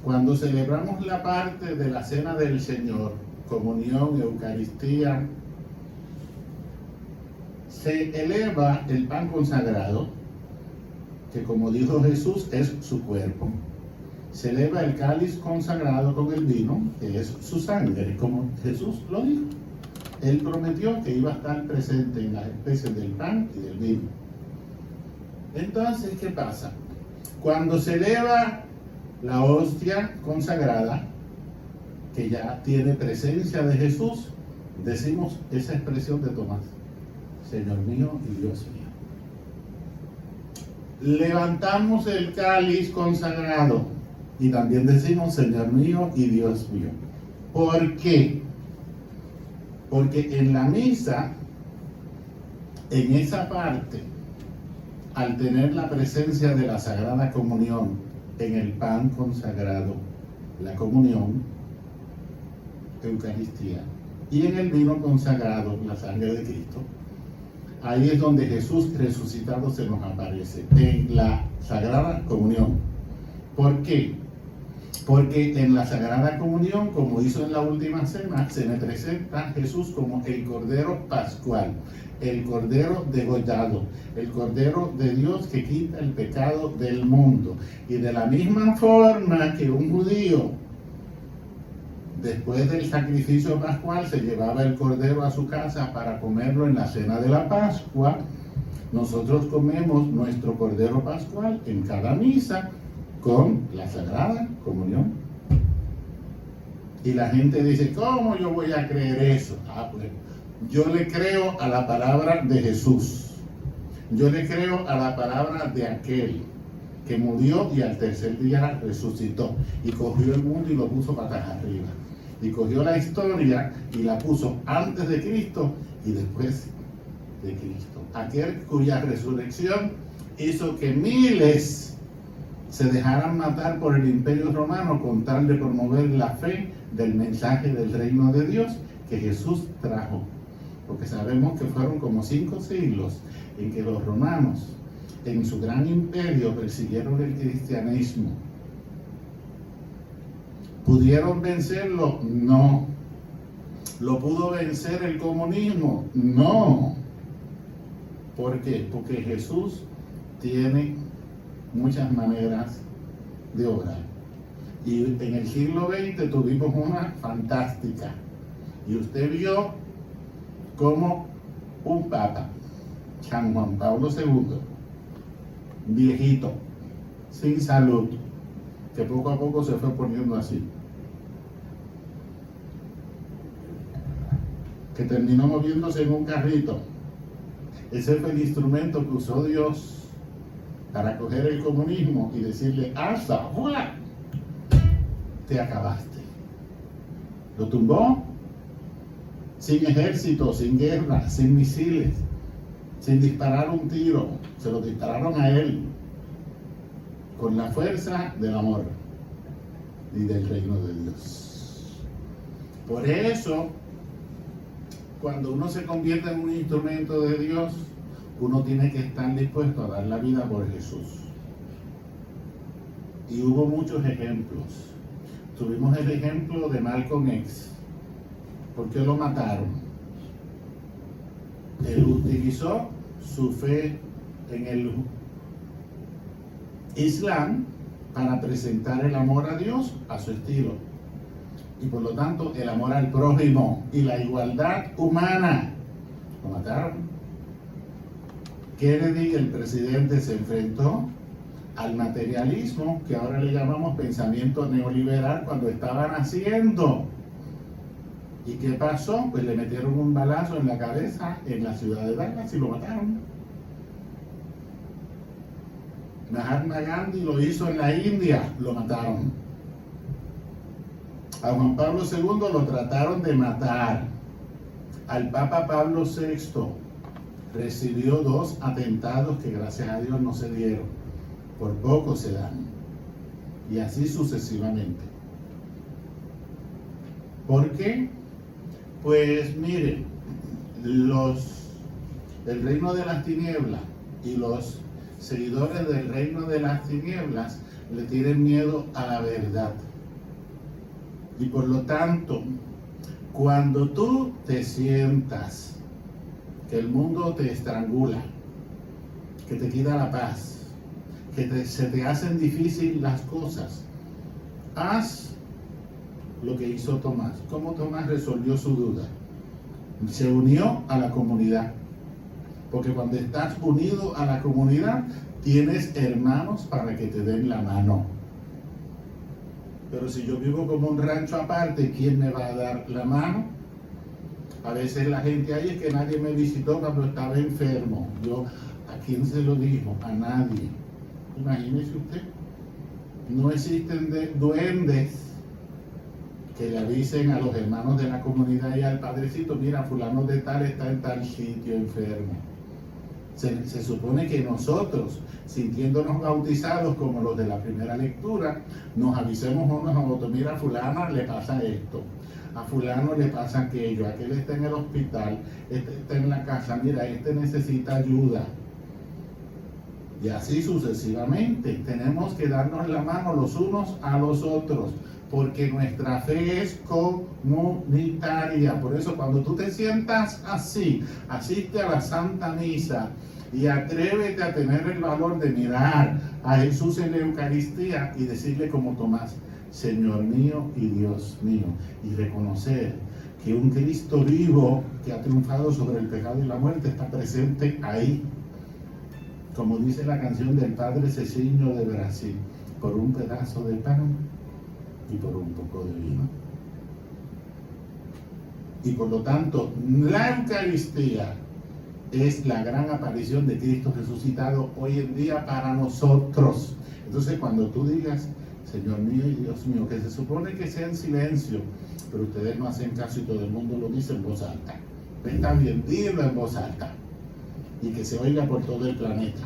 A: Cuando celebramos la parte de la Cena del Señor, comunión, Eucaristía, se eleva el pan consagrado, que como dijo Jesús es su cuerpo, se eleva el cáliz consagrado con el vino, que es su sangre, como Jesús lo dijo. Él prometió que iba a estar presente en las especies del pan y del vino. Entonces, ¿qué pasa? Cuando se eleva la hostia consagrada, que ya tiene presencia de Jesús, decimos esa expresión de Tomás: Señor mío y Dios mío. Levantamos el cáliz consagrado y también decimos Señor mío y Dios mío. ¿Por qué? Porque en la misa, en esa parte, al tener la presencia de la Sagrada Comunión en el pan consagrado, la comunión, Eucaristía, y en el vino consagrado, la sangre de Cristo, ahí es donde Jesús resucitado se nos aparece, en la Sagrada Comunión. ¿Por qué? Porque en la Sagrada Comunión, como hizo en la última cena, se me presenta Jesús como el Cordero Pascual, el Cordero degollado, el Cordero de Dios que quita el pecado del mundo. Y de la misma forma que un judío, después del sacrificio pascual, se llevaba el cordero a su casa para comerlo en la cena de la Pascua, nosotros comemos nuestro cordero pascual en cada misa con la Sagrada Comunión. Y la gente dice: ¿cómo yo voy a creer eso? Pues yo le creo a la palabra de Jesús. Yo le creo a la palabra de aquel que murió y al tercer día resucitó y cogió el mundo y lo puso patas arriba. Y cogió la historia y la puso antes de Cristo y después de Cristo. Aquel cuya resurrección hizo que miles se dejaran matar por el Imperio Romano con tal de promover la fe del mensaje del reino de Dios que Jesús trajo. Porque sabemos que fueron como 5 siglos en que los romanos, en su gran imperio, persiguieron el cristianismo. ¿Pudieron vencerlo? No. ¿Lo pudo vencer el comunismo? No. ¿Por qué? Porque Jesús tiene muchas maneras de obrar. Y en el siglo XX tuvimos una fantástica. Y usted vio cómo un papa, San Juan Pablo II, viejito, sin salud, que poco a poco se fue poniendo así, que terminó moviéndose en un carrito. Ese fue el instrumento que usó Dios para coger el comunismo y decirle: ¡hasta fuera! Te acabaste. Lo tumbó sin ejército, sin guerra, sin misiles, sin disparar un tiro. Se lo dispararon a él con la fuerza del amor y del reino de Dios. Por eso, cuando uno se convierte en un instrumento de Dios, uno tiene que estar dispuesto a dar la vida por Jesús. Y hubo muchos ejemplos. Tuvimos el ejemplo de Malcolm X. ¿Por qué lo mataron? Él utilizó su fe en el Islam para presentar el amor a Dios a su estilo. Y por lo tanto el amor al prójimo y la igualdad humana. Lo mataron. Kennedy, el presidente, se enfrentó al materialismo, que ahora le llamamos pensamiento neoliberal, cuando estaba naciendo. ¿Y qué pasó? Pues le metieron un balazo en la cabeza en la ciudad de Dallas y lo mataron. Mahatma Gandhi lo hizo en la India, lo mataron. A Juan Pablo II lo trataron de matar. Al Papa Pablo VI recibió 2 atentados que gracias a Dios no se dieron. Por poco se dan. Y así sucesivamente. ¿Por qué? Pues miren, el reino de las tinieblas y los seguidores del reino de las tinieblas le tienen miedo a la verdad. Y por lo tanto, cuando tú te sientas que el mundo te estrangula, que te quita la paz, que se te hacen difíciles las cosas, haz lo que hizo Tomás. ¿Cómo Tomás resolvió su duda? Se unió a la comunidad. Porque cuando estás unido a la comunidad, tienes hermanos para que te den la mano. Pero si yo vivo como un rancho aparte, ¿quién me va a dar la mano? A veces la gente ahí es que nadie me visitó cuando estaba enfermo. Yo, ¿a quién se lo dijo? A nadie. Imagínese usted. No existen duendes que le avisen a los hermanos de la comunidad y al padrecito, mira, fulano de tal está en tal sitio enfermo. Se supone que nosotros, sintiéndonos bautizados como los de la primera lectura, nos avisemos unos a otros, mira, a fulana le pasa esto, a fulano le pasa aquello, aquel está en el hospital, este está en la casa, mira, este necesita ayuda. Y así sucesivamente. Tenemos que darnos la mano los unos a los otros, porque nuestra fe es comunitaria. Por eso cuando tú te sientas así, asiste a la Santa Misa y atrévete a tener el valor de mirar a Jesús en la Eucaristía y decirle como Tomás, Señor mío y Dios mío, y reconocer que un Cristo vivo que ha triunfado sobre el pecado y la muerte está presente ahí, como dice la canción del Padre Ceciño de Brasil, por un pedazo de pan y por un poco de vino. Y por lo tanto, la Eucaristía es la gran aparición de Cristo resucitado hoy en día para nosotros. Entonces, cuando tú digas, Señor mío y Dios mío, que se supone que sea en silencio, pero ustedes no hacen caso y todo el mundo lo dice en voz alta. Está bien, dilo en voz alta y que se oiga por todo el planeta.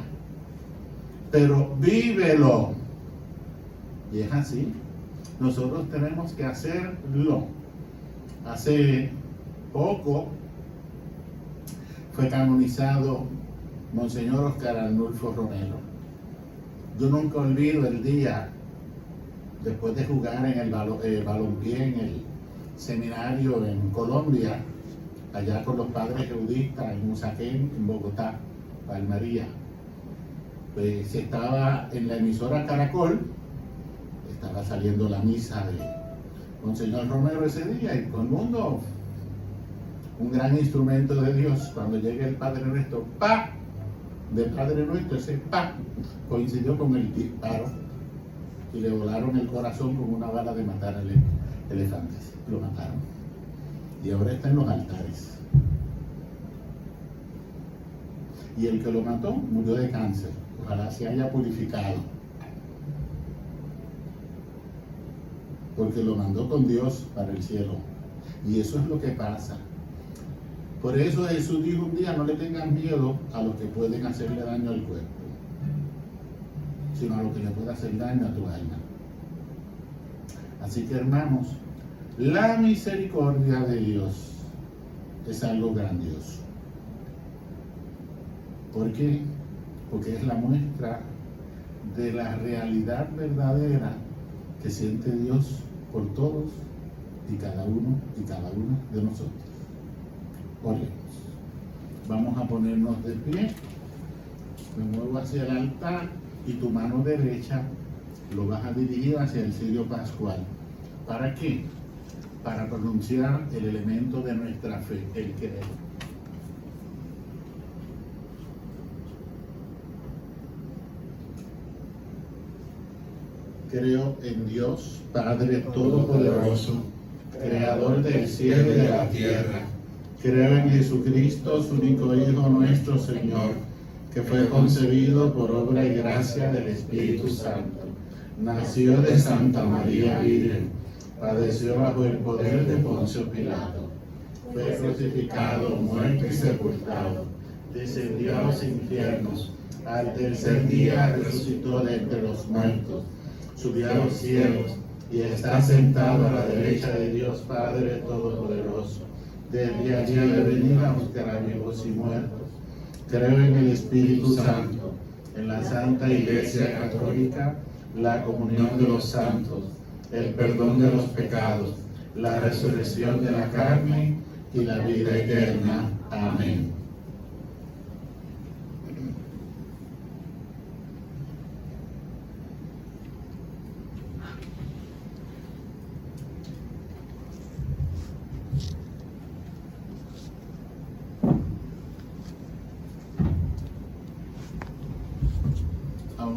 A: Pero vívelo. Y es así. Nosotros tenemos que hacerlo. Hace poco fue canonizado Monseñor Oscar Arnulfo Romero. Yo nunca olvido el día, después de jugar en el balompié en el seminario en Colombia, allá con los padres jeudistas en Usaquén, en Bogotá, Palmaría. Pues estaba en la emisora Caracol, estaba saliendo la misa de Monseñor Romero ese día y todo el mundo, un gran instrumento de Dios. Cuando llega el Padre Nuestro, ¡pa! De Padre Nuestro, ese ¡pa! Coincidió con el disparo y le volaron el corazón con una bala de matar elefantes. Lo mataron. Y ahora está en los altares. Y el que lo mató murió de cáncer. Ojalá se haya purificado. Porque lo mandó con Dios para el cielo. Y eso es lo que pasa. Por eso Jesús dijo un día, no le tengan miedo a los que pueden hacerle daño al cuerpo, sino a lo que le puede hacer daño a tu alma. Así que, hermanos, la misericordia de Dios es algo grandioso. ¿Por qué? Porque es la muestra de la realidad verdadera que siente Dios por todos y cada uno de nosotros. Oremos. Vamos a ponernos de pie. Me muevo hacia el altar y tu mano derecha lo vas a dirigir hacia el cirio pascual. ¿Para qué? Para pronunciar el elemento de nuestra fe, el creer. Creo en Dios, Padre Todopoderoso, Creador del cielo y de la tierra. Creo en Jesucristo, su único Hijo, nuestro Señor, que fue concebido por obra y gracia del Espíritu Santo. Nació de Santa María Virgen, padeció bajo el poder de Poncio Pilato, fue crucificado, muerto y sepultado, descendió a los infiernos, al tercer día resucitó de entre los muertos, subió a los cielos y está sentado a la derecha de Dios Padre Todopoderoso. Desde allí ha de venir a buscar a vivos y muertos. Creo en el Espíritu Santo, en la Santa Iglesia Católica, la comunión de los santos, el perdón de los pecados, la resurrección de la carne y la vida eterna. Amén.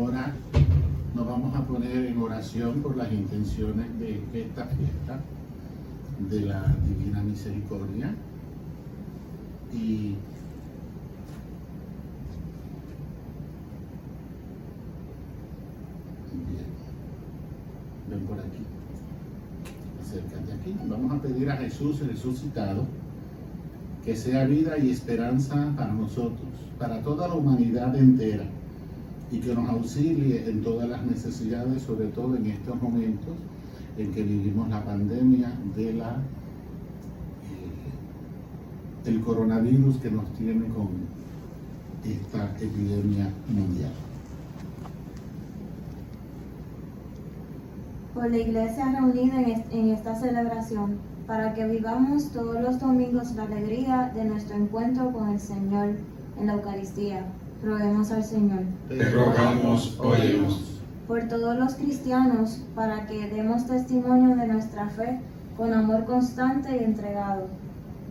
A: ahora nos vamos a poner en oración por las intenciones de esta fiesta de la Divina Misericordia. Y bien, ven por aquí, acércate aquí. Vamos a pedir a Jesús resucitado que sea vida y esperanza para nosotros, para toda la humanidad entera, y que nos auxilie en todas las necesidades, sobre todo en estos momentos en que vivimos la pandemia del coronavirus que nos tiene con esta epidemia mundial.
E: Por la Iglesia reunida en esta celebración, para que vivamos todos los domingos la alegría de nuestro encuentro con el Señor en la Eucaristía. Roguemos al Señor.
B: Te rogamos, óyenos.
E: Por todos los cristianos, para que demos testimonio de nuestra fe con amor constante y entregado.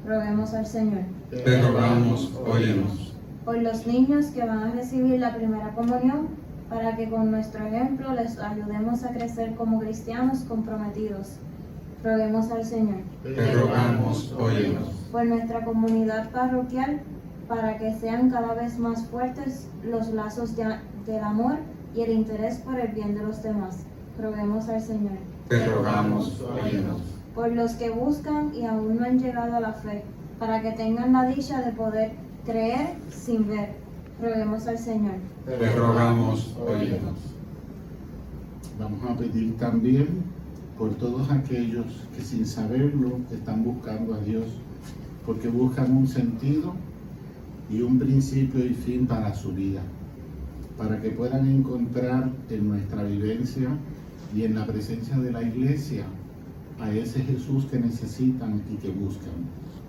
E: Roguemos al Señor.
B: Te rogamos, óyenos.
E: Por los niños que van a recibir la primera comunión, para que con nuestro ejemplo les ayudemos a crecer como cristianos comprometidos. Roguemos al Señor.
B: Te rogamos, óyenos.
E: Por nuestra comunidad parroquial, para que sean cada vez más fuertes los lazos del amor y el interés por el bien de los demás. Roguemos al Señor.
B: Te rogamos, óyenos.
E: Por los que buscan y aún no han llegado a la fe, para que tengan la dicha de poder creer sin ver. Roguemos al Señor.
B: Te rogamos, óyenos.
A: Vamos a pedir también por todos aquellos que sin saberlo están buscando a Dios, porque buscan un sentido y un principio y fin para su vida, para que puedan encontrar en nuestra vivencia y en la presencia de la Iglesia a ese Jesús que necesitan y que buscan.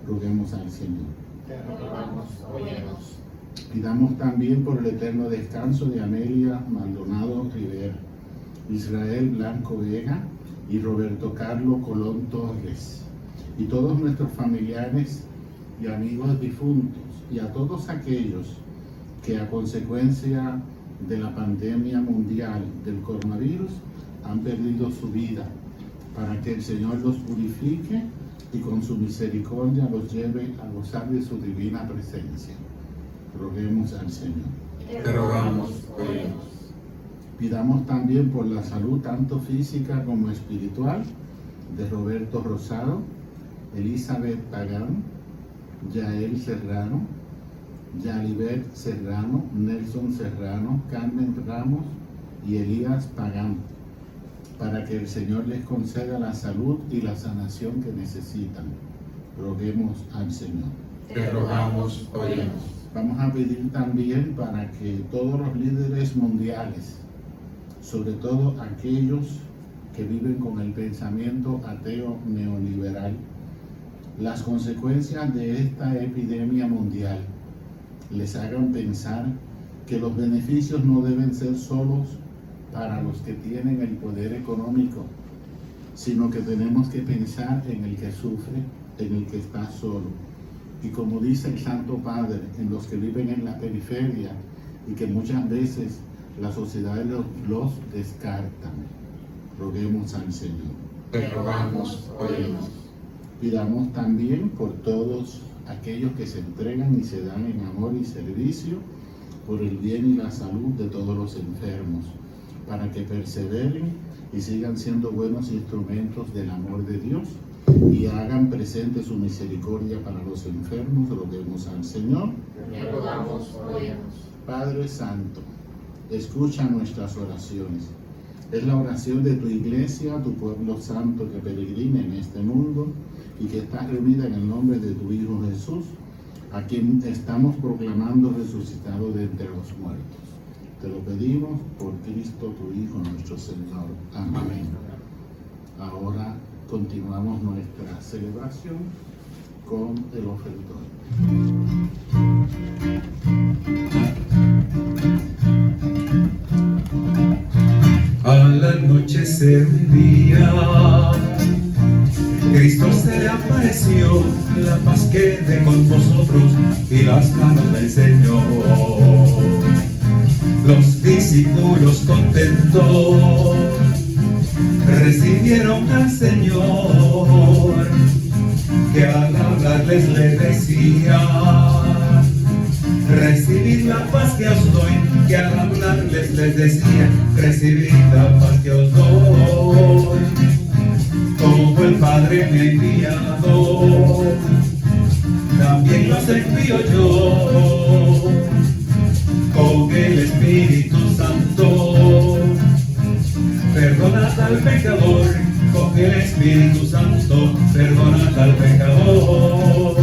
A: Roguemos al Señor.
B: Te rogamos, óyenos.
A: Pidamos también por el eterno descanso de Amelia Maldonado Rivera, Israel Blanco Vega y Roberto Carlos Colón Torres, y todos nuestros familiares y amigos difuntos, y a todos aquellos que a consecuencia de la pandemia mundial del coronavirus han perdido su vida, para que el Señor los purifique y con su misericordia los lleve a gozar de su divina presencia. Roguemos al Señor.
B: Te rogamos, óyenos.
A: Pidamos también por la salud tanto física como espiritual de Roberto Rosado, Elizabeth Pagán, Yael Serrano, Yalibet Serrano, Nelson Serrano, Carmen Ramos y Elías Pagán, para que el Señor les conceda la salud y la sanación que necesitan. Roguemos al Señor.
B: Te rogamos, óyenos.
A: Vamos a pedir también para que todos los líderes mundiales, sobre todo aquellos que viven con el pensamiento ateo neoliberal, las consecuencias de esta epidemia mundial les hagan pensar que los beneficios no deben ser solos para los que tienen el poder económico, sino que tenemos que pensar en el que sufre, en el que está solo. Y como dice el Santo Padre, en los que viven en la periferia y que muchas veces la sociedad los descarta. Roguemos al Señor.
B: Te rogamos, óyenos.
A: Pidamos también por todos aquellos que se entregan y se dan en amor y servicio por el bien y la salud de todos los enfermos, para que perseveren y sigan siendo buenos instrumentos del amor de Dios y hagan presente su misericordia para los enfermos. Roguemos al Señor.
B: Te rogamos, óyenos.
A: Padre Santo, escucha nuestras oraciones. Es la oración de tu iglesia, tu pueblo santo que peregrina en este mundo y que está reunida en el nombre de tu Hijo Jesús, a quien estamos proclamando resucitado de entre los muertos. Te lo pedimos por Cristo, tu Hijo, nuestro Señor. Amén. Ahora continuamos nuestra celebración con el ofertorio.
B: Al anochecer un día, Cristo se le apareció, la paz quede con vosotros y las manos del Señor. Los discípulos contentos recibieron al Señor, que al hablarles le decía: recibid la paz que os doy, que al hablarles les decía: recibid la paz que os doy. Como el Padre me ha enviado, también los envío yo, con el Espíritu Santo. Perdonad al pecador, con el Espíritu Santo, perdonad al pecador.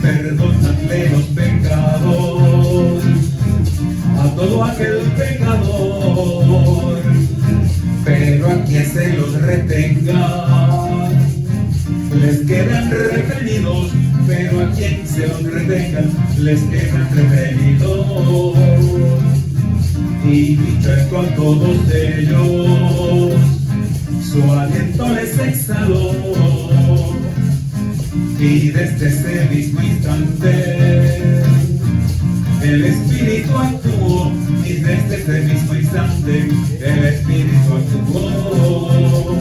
B: Perdonadle los pecados a todo aquel pecador, pero a quien se los retenga les quedan retenidos, pero a quien se los retengan les quedan retenidos. Y dicho esto a todos ellos, su aliento les exhaló, y desde ese mismo instante el Espíritu actuó, y desde ese mismo instante el Espíritu actuó.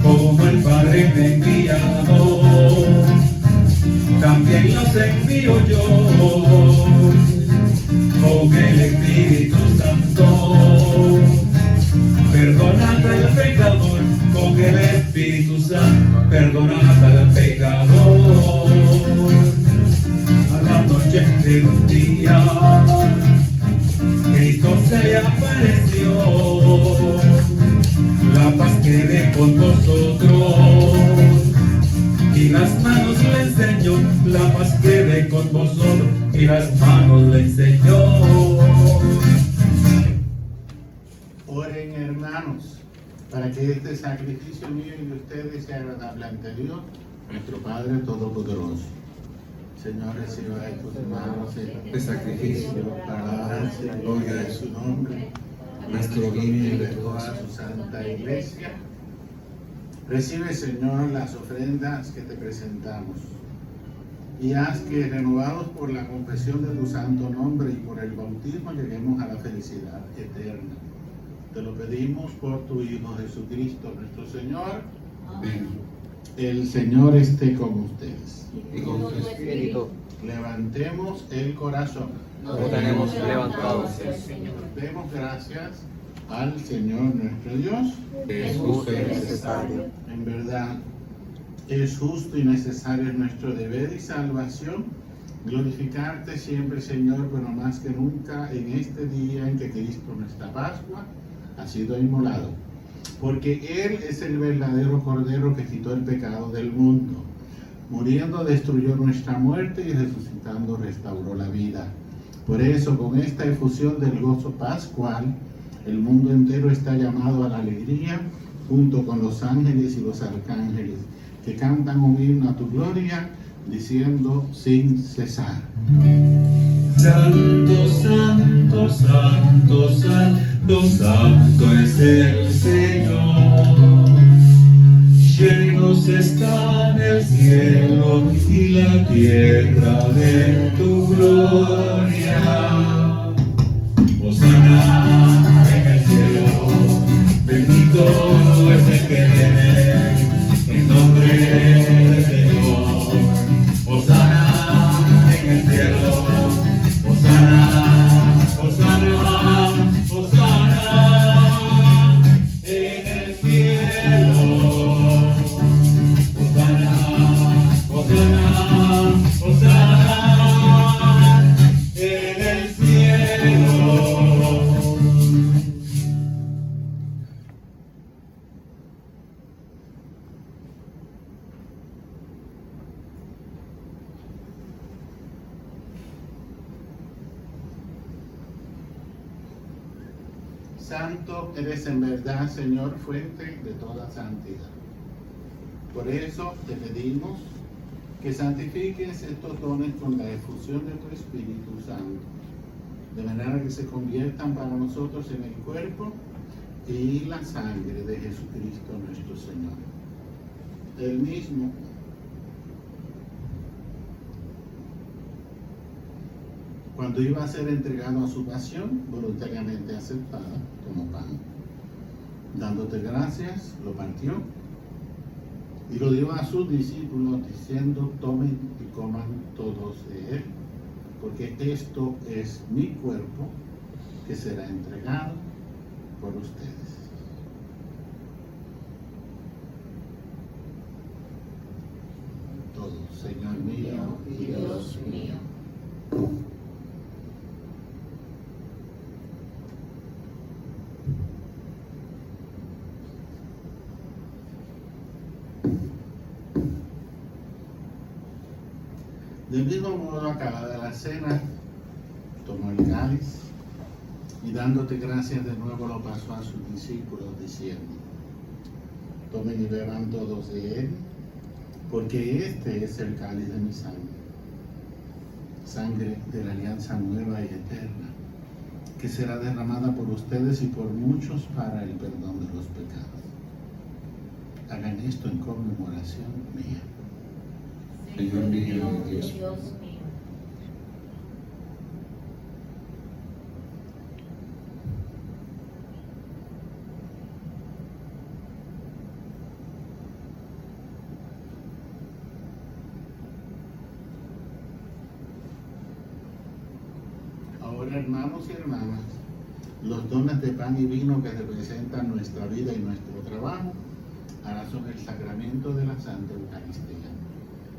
B: Como el Padre me ha enviado, también los envío yo, con el Espíritu Santo. Perdonad al pecador, con el Espíritu Santo, perdonad al pecador. A la noche de un día, Cristo se le apareció, la paz quede con vosotros, y las manos le enseñó, la paz quede con vosotros, y las manos le enseñó.
A: Oren, hermanos, para que este sacrificio mío y de ustedes sea agradable ante Dios, nuestro Padre Todopoderoso. Señor, reciba de tus manos este sacrificio para la alabanza y gloria de su nombre, nuestro bien y de toda su santa iglesia. Recibe, Señor, las ofrendas que te presentamos, y haz que, renovados por la confesión de tu santo nombre y por el bautismo, lleguemos a la felicidad eterna. Te lo pedimos por tu Hijo Jesucristo, nuestro Señor. Amén. El Señor esté con ustedes.
F: Y con tu espíritu.
A: Levantemos el corazón.
F: Lo tenemos levantado.
A: Demos gracias al Señor nuestro Dios.
F: Es justo y necesario.
A: En verdad, es justo y necesario nuestro deber y salvación glorificarte siempre, Señor, pero más que nunca en este día en que Cristo, nuestra Pascua, ha sido inmolado. Porque Él es el verdadero Cordero que quitó el pecado del mundo. Muriendo destruyó nuestra muerte y resucitando restauró la vida. Por eso, con esta efusión del gozo pascual, el mundo entero está llamado a la alegría, junto con los ángeles y los arcángeles, que cantan un himno a tu gloria, diciendo sin cesar:
B: Santo, santo, santo, santo, santo es el Señor. Llenos están el cielo y la tierra de tu gloria. Hosana en el cielo, bendito es el que viene en nombre del Señor. Hosana en el cielo, Hosana, Hosana, Hosana en el cielo. Hosana, Hosana, Hosana en el cielo.
A: Santo eres en verdad, Señor, fuente de toda santidad. Por eso te pedimos que santifiques estos dones con la efusión de tu Espíritu Santo, de manera que se conviertan para nosotros en el cuerpo y la sangre de Jesucristo nuestro Señor. Él mismo, Cuando iba a ser entregado a su pasión, voluntariamente aceptada, tomó pan. Dándote gracias, lo partió y lo dio a sus discípulos diciendo: tomen y coman todos de él, porque esto es mi cuerpo que será entregado por ustedes. Todos, Señor mío y Dios mío. Del mismo modo, acabada la cena, tomó el cáliz y dándote gracias de nuevo lo pasó a sus discípulos diciendo: tomen y beban todos de él, porque este es el cáliz de mi sangre, sangre de la alianza nueva y eterna, que será derramada por ustedes y por muchos para el perdón de los pecados. Hagan esto en conmemoración mía.
F: Señor mío, Dios.
D: mío.
A: Ahora, hermanos y hermanas, los dones de pan y vino que representan nuestra vida y nuestro trabajo, ahora son el sacramento de la Santa Eucaristía.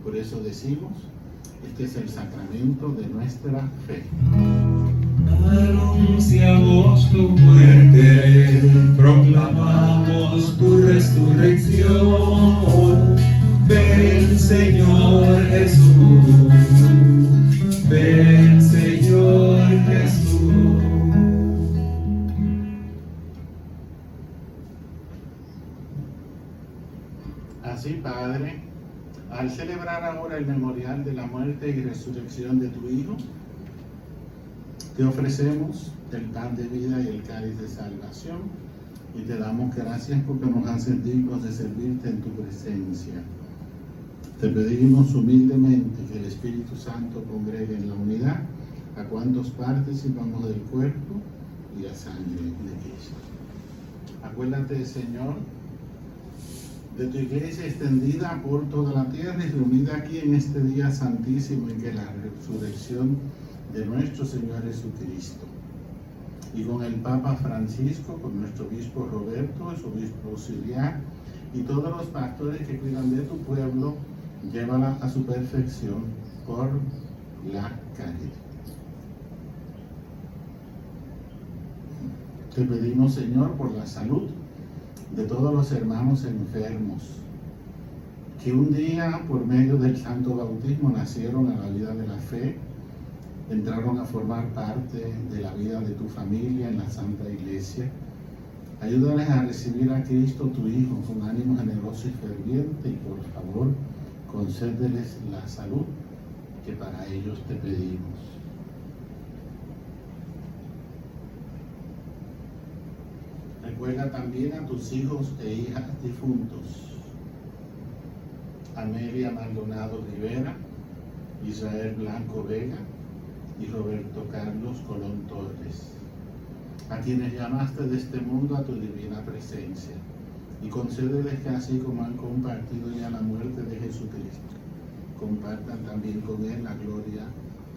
A: Por eso decimos: este es el sacramento de nuestra fe.
B: Anunciamos tu muerte, proclamamos tu resurrección. Ven, Señor Jesús, ven, Señor Jesús.
A: Así, Padre, al celebrar ahora el memorial de la muerte y resurrección de tu Hijo, te ofrecemos el pan de vida y el cáliz de salvación, y te damos gracias porque nos haces dignos de servirte en tu presencia. Te pedimos humildemente que el Espíritu Santo congregue en la unidad a cuantos participamos del cuerpo y la sangre de Cristo. Acuérdate, Señor, de tu iglesia extendida por toda la tierra y reunida aquí en este día santísimo en que la resurrección de nuestro Señor Jesucristo. Y con el Papa Francisco, con nuestro obispo Roberto, su obispo auxiliar, y todos los pastores que cuidan de tu pueblo, llévala a su perfección por la caridad. Te pedimos, Señor, por la salud de todos los hermanos enfermos, que un día, por medio del santo bautismo, nacieron a la vida de la fe, entraron a formar parte de la vida de tu familia en la Santa Iglesia. Ayúdales a recibir a Cristo, tu Hijo, con ánimo generoso y ferviente, y por favor, concédeles la salud que para ellos te pedimos. Recuerda también a tus hijos e hijas difuntos: Amelia Maldonado Rivera, Israel Blanco Vega y Roberto Carlos Colón Torres, a quienes llamaste de este mundo a tu divina presencia, y concédeles que, así como han compartido ya la muerte de Jesucristo, compartan también con él la gloria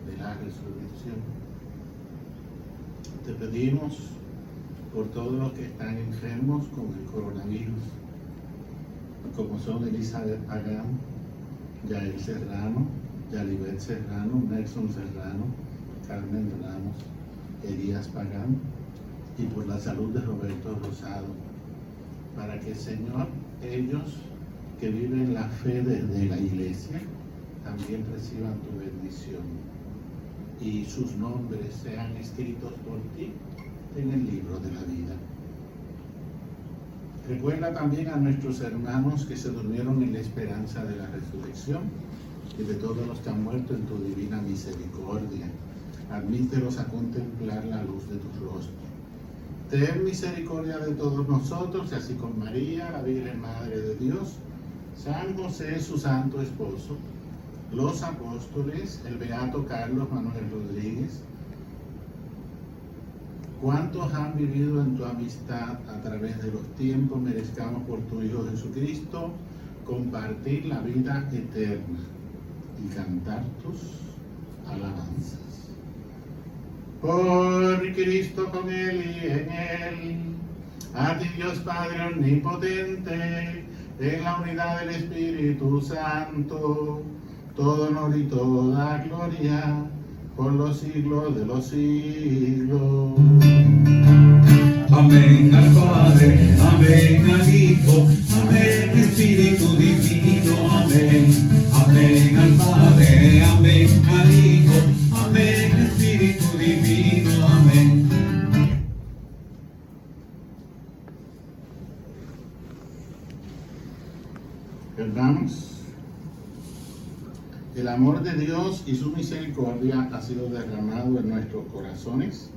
A: de la resurrección. Te pedimos por todos los que están enfermos con el coronavirus, como son Elizabeth Pagán, Yael Serrano, Yalibet Serrano, Nelson Serrano, Carmen Ramos, Elías Pagán, y por la salud de Roberto Rosado, para que, Señor, ellos que viven la fe desde la iglesia también reciban tu bendición y sus nombres sean escritos por ti en el libro de la vida. Recuerda también a nuestros hermanos que se durmieron en la esperanza de la resurrección y de todos los que han muerto en tu divina misericordia. Admítelos a contemplar la luz de tu rostro. Ten misericordia de todos nosotros, y así con María, la Virgen Madre de Dios, San José, su santo esposo, los apóstoles, el beato Carlos Manuel Rodríguez, ¿Cuántos han vivido en tu amistad a través de los tiempos? Merezcamos por tu Hijo Jesucristo compartir la vida eterna y cantar tus alabanzas. Por Cristo, con Él y en Él, a ti Dios Padre Omnipotente, en la unidad del Espíritu Santo, todo honor y toda gloria, por los siglos de los siglos.
B: Amén al Padre, amén al Hijo, amén Espíritu Divino, amén. Amén al Padre, amén al Hijo, amén Espíritu Divino, amén.
A: Hermanos, el amor de Dios y su misericordia ha sido derramado en nuestros corazones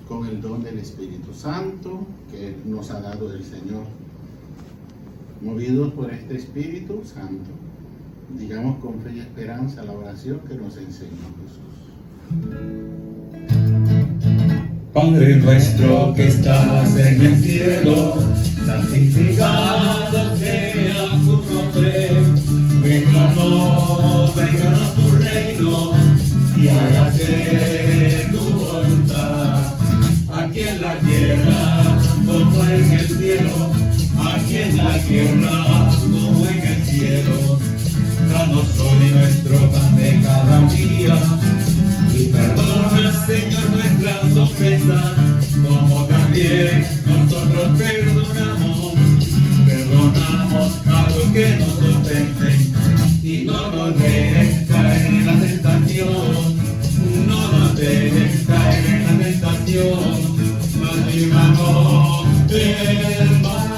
A: con el don del Espíritu Santo que nos ha dado el Señor. Movidos por este Espíritu Santo, digamos con fe y esperanza la oración que nos enseñó Jesús.
B: Padre nuestro que estás en el cielo, santificado sea tu nombre. Venga tu reino y hágase tu voluntad, aquí en la tierra como en el cielo, aquí en la tierra como en el cielo. Danos hoy nuestro pan de cada día, y perdona, Señor, nuestras ofensas, como también nosotros perdonamos a los que nos ofenden, y no nos dejes caer en la tentación, no nos dejes caer en la tentación, mas líbranos del mal.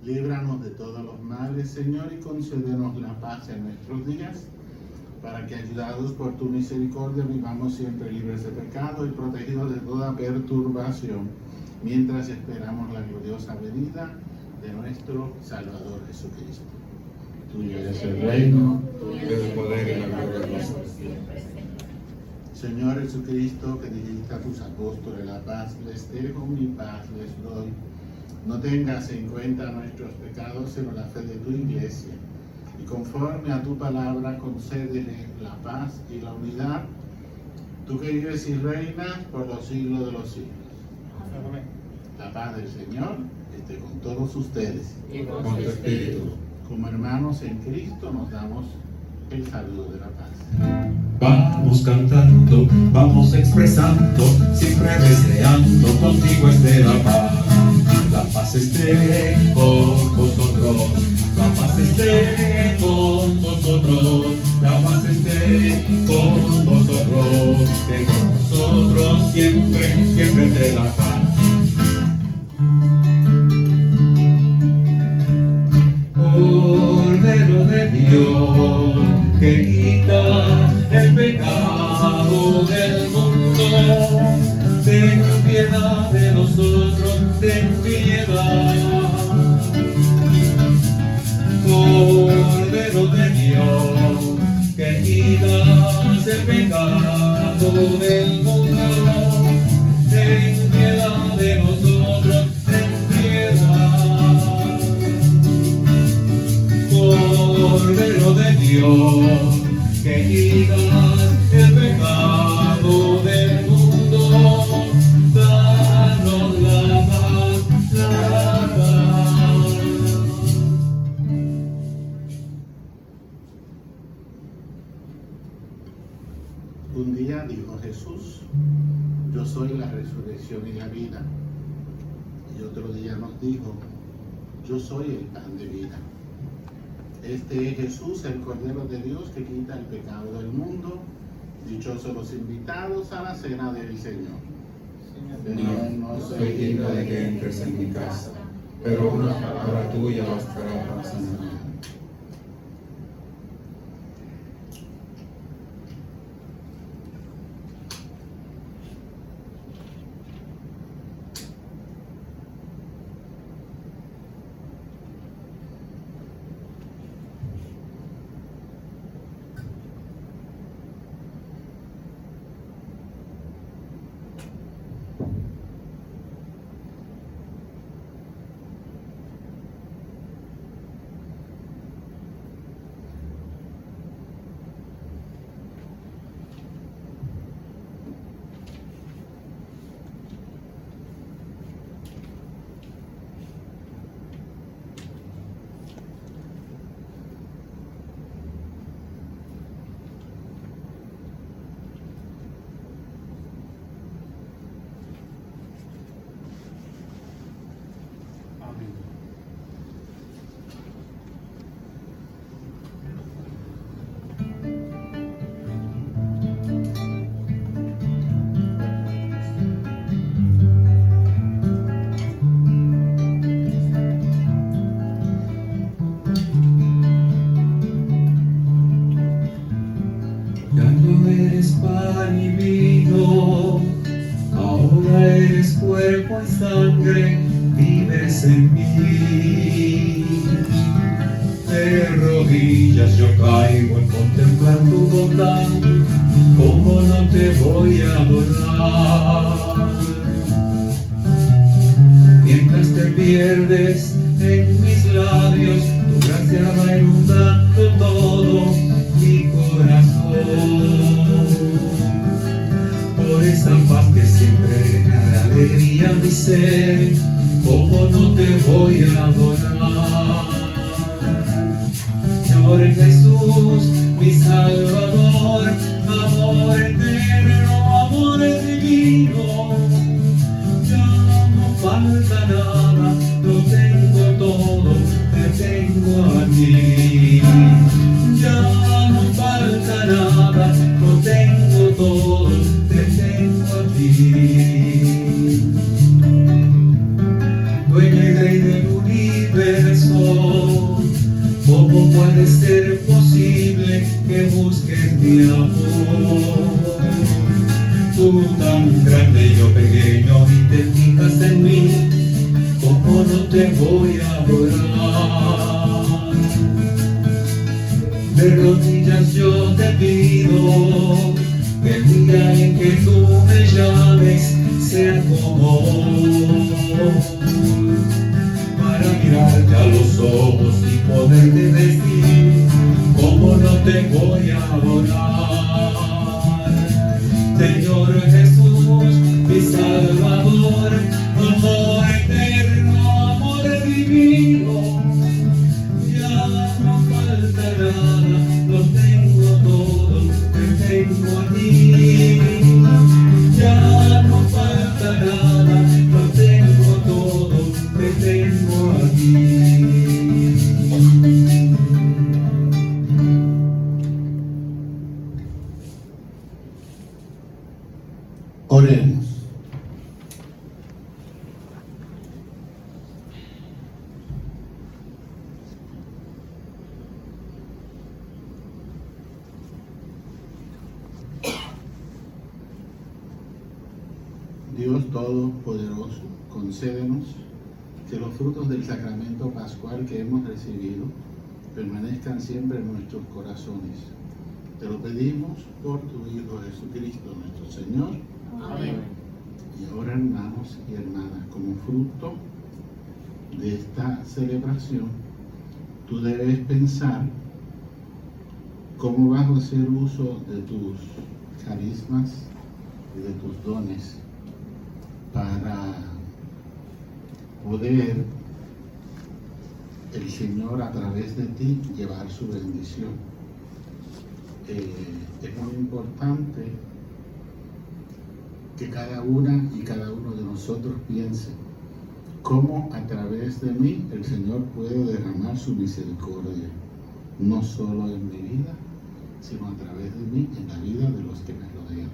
A: Líbranos de todos los males, Señor, y concédenos la paz en nuestros días, para que, ayudados por tu misericordia, vivamos siempre libres de pecado y protegidos de toda perturbación, mientras esperamos la gloriosa venida de nuestro Salvador Jesucristo. Tuyo es el reino,
F: tuyo es el poder y la gloria por siempre.
A: Señor Jesucristo, que dijiste a tus apóstoles: la paz les dejo, mi paz les doy. No tengas en cuenta nuestros pecados, sino la fe de tu iglesia. Y conforme a tu palabra, concédele la paz y la unidad, tú que vives y reinas por los siglos de los siglos. Amén. La paz del Señor esté con todos ustedes.
F: Y con tu espíritu.
A: Como hermanos en Cristo nos damos el saludo de la paz.
B: Vamos cantando, vamos expresando, siempre deseando contigo esté la paz. La paz esté con vosotros, la paz esté con vosotros, la paz esté con vosotros, que con nosotros siempre, siempre esté la paz. Cordero de Dios, que quita el pecado del mundo, ten piedad de nosotros, ten piedad. Cordero de Dios, que quitas el pecado del mundo, ten piedad de nosotros, ten piedad. Cordero de Dios, que quitas el pecado del mundo, danos la paz, la paz.
A: Un día dijo Jesús: yo soy la resurrección y la vida. Y otro día nos dijo: yo soy el pan de vida. Este es Jesús, el Cordero de Dios, que quita el pecado del mundo. Dichosos los invitados a la cena del Señor.
F: Señor, no soy digno de que entres en mi casa, pero una palabra tuya bastará para sanarme.
B: Ya no eres pan y vino, ahora eres cuerpo y sangre, vives en mí. De rodillas yo caigo en contemplar tu bondad, ¿cómo no te voy a adorar? Mientras te pierdes en mis labios, tu gracia va inundando todo mi corazón. Por esa paz que siempre llena de alegría mi ser, ¿cómo no te voy a adorar? Señor Jesús, mi Salvador, amor eterno, amor divino, ya no falta nada, lo tengo todo, te tengo a ti. Ya no falta nada, lo tengo todo, te tengo a ti. Dueño y Rey del universo, ¿cómo puede ser posible que busques mi amor? Tú tan grande y yo pequeño y te fijas en mí, ¿cómo no te voy a adorar? De rodillas yo te pido que el día en que tú me llames sea como hoy, para mirarte a los ojos y poderte decir, ¿cómo no te voy a adorar? Señor Jesús, mi Salvador, amor eterno, amor divino, ya no falta nada, lo tengo todo, te tengo a ti. Ya no falta nada, lo tengo todo, te tengo a ti.
A: Oremos. Dios Todopoderoso, concédenos que los frutos del sacramento pascual que hemos recibido permanezcan siempre en nuestros corazones. Te lo pedimos por tu Hijo Jesucristo, nuestro Señor.
E: Amén.
A: Y ahora, hermanos y hermanas, como fruto de esta celebración, tú debes pensar cómo vas a hacer uso de tus carismas y de tus dones para poder el Señor a través de ti llevar su bendición. Es muy importante que cada una y cada uno de nosotros piense cómo a través de mí el Señor puede derramar su misericordia, no solo en mi vida, sino a través de mí en la vida de los que me rodean.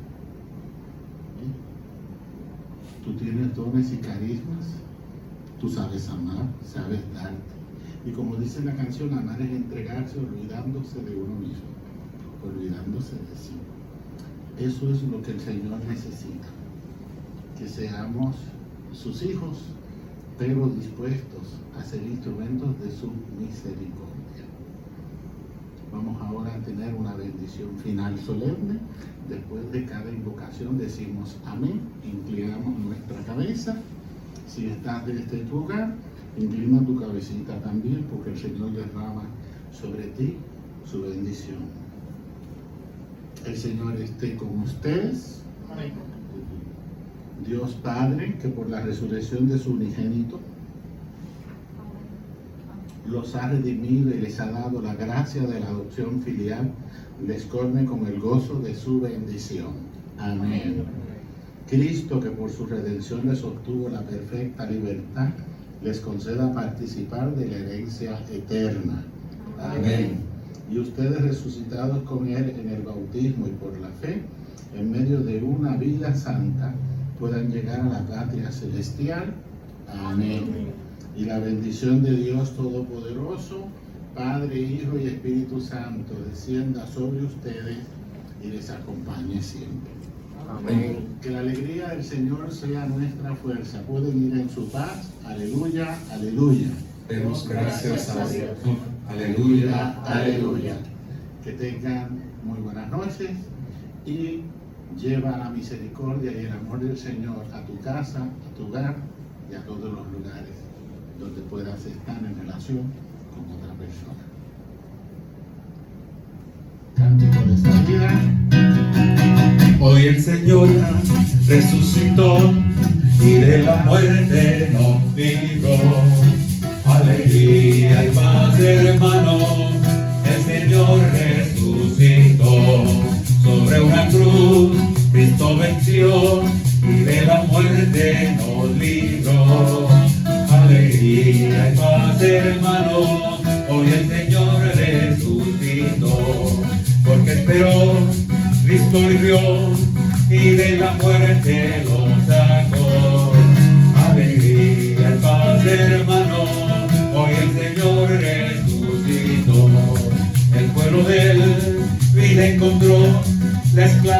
A: Tú tienes dones y carismas, tú sabes amar, sabes darte. Y como dice la canción, amar es entregarse olvidándose de uno mismo, olvidándose de sí. Eso es lo que el Señor necesita, que seamos sus hijos, pero dispuestos a ser instrumentos de su misericordia. Vamos ahora a tener una bendición final solemne. Después de cada invocación decimos amén, inclinamos nuestra cabeza. Si estás desde tu hogar, inclina tu cabecita también, porque el Señor derrama sobre ti su bendición. El Señor esté con ustedes.
E: Amén.
A: Dios Padre, que por la resurrección de su unigénito los ha redimido y les ha dado la gracia de la adopción filial, les colme con el gozo de su bendición. Amén. Cristo, que por su redención les obtuvo la perfecta libertad, les conceda participar de la herencia eterna. Amén. Y ustedes, resucitados con Él en el bautismo y por la fe, en medio de una vida santa, puedan llegar a la patria celestial. Amén. Y la bendición de Dios Todopoderoso, Padre, Hijo y Espíritu Santo, descienda sobre ustedes y les les acompañe siempre.
C: Amén.
A: Que la alegría del Señor sea nuestra fuerza. Pueden ir en su paz. Aleluya, aleluya.
F: Demos gracias a Dios. Aleluya, aleluya.
A: Que tengan muy buenas noches y lleva la misericordia y el amor del Señor a tu casa, a tu hogar y a todos los lugares donde puedas estar en relación con otra persona. Cántico de salida.
B: Hoy el Señor resucitó y de la muerte nos libró. Alegría y paz, hermano, el Señor resucitó. Sobre una cruz Cristo venció y de la muerte nos libró. Alegría y paz, hermano, hoy el Señor resucitó. Porque esperó, Cristo vivió y de la muerte lo sacó. Alegría y paz, hermano, hoy el Señor resucitó. El pueblo de él vida encontró, la esclavitud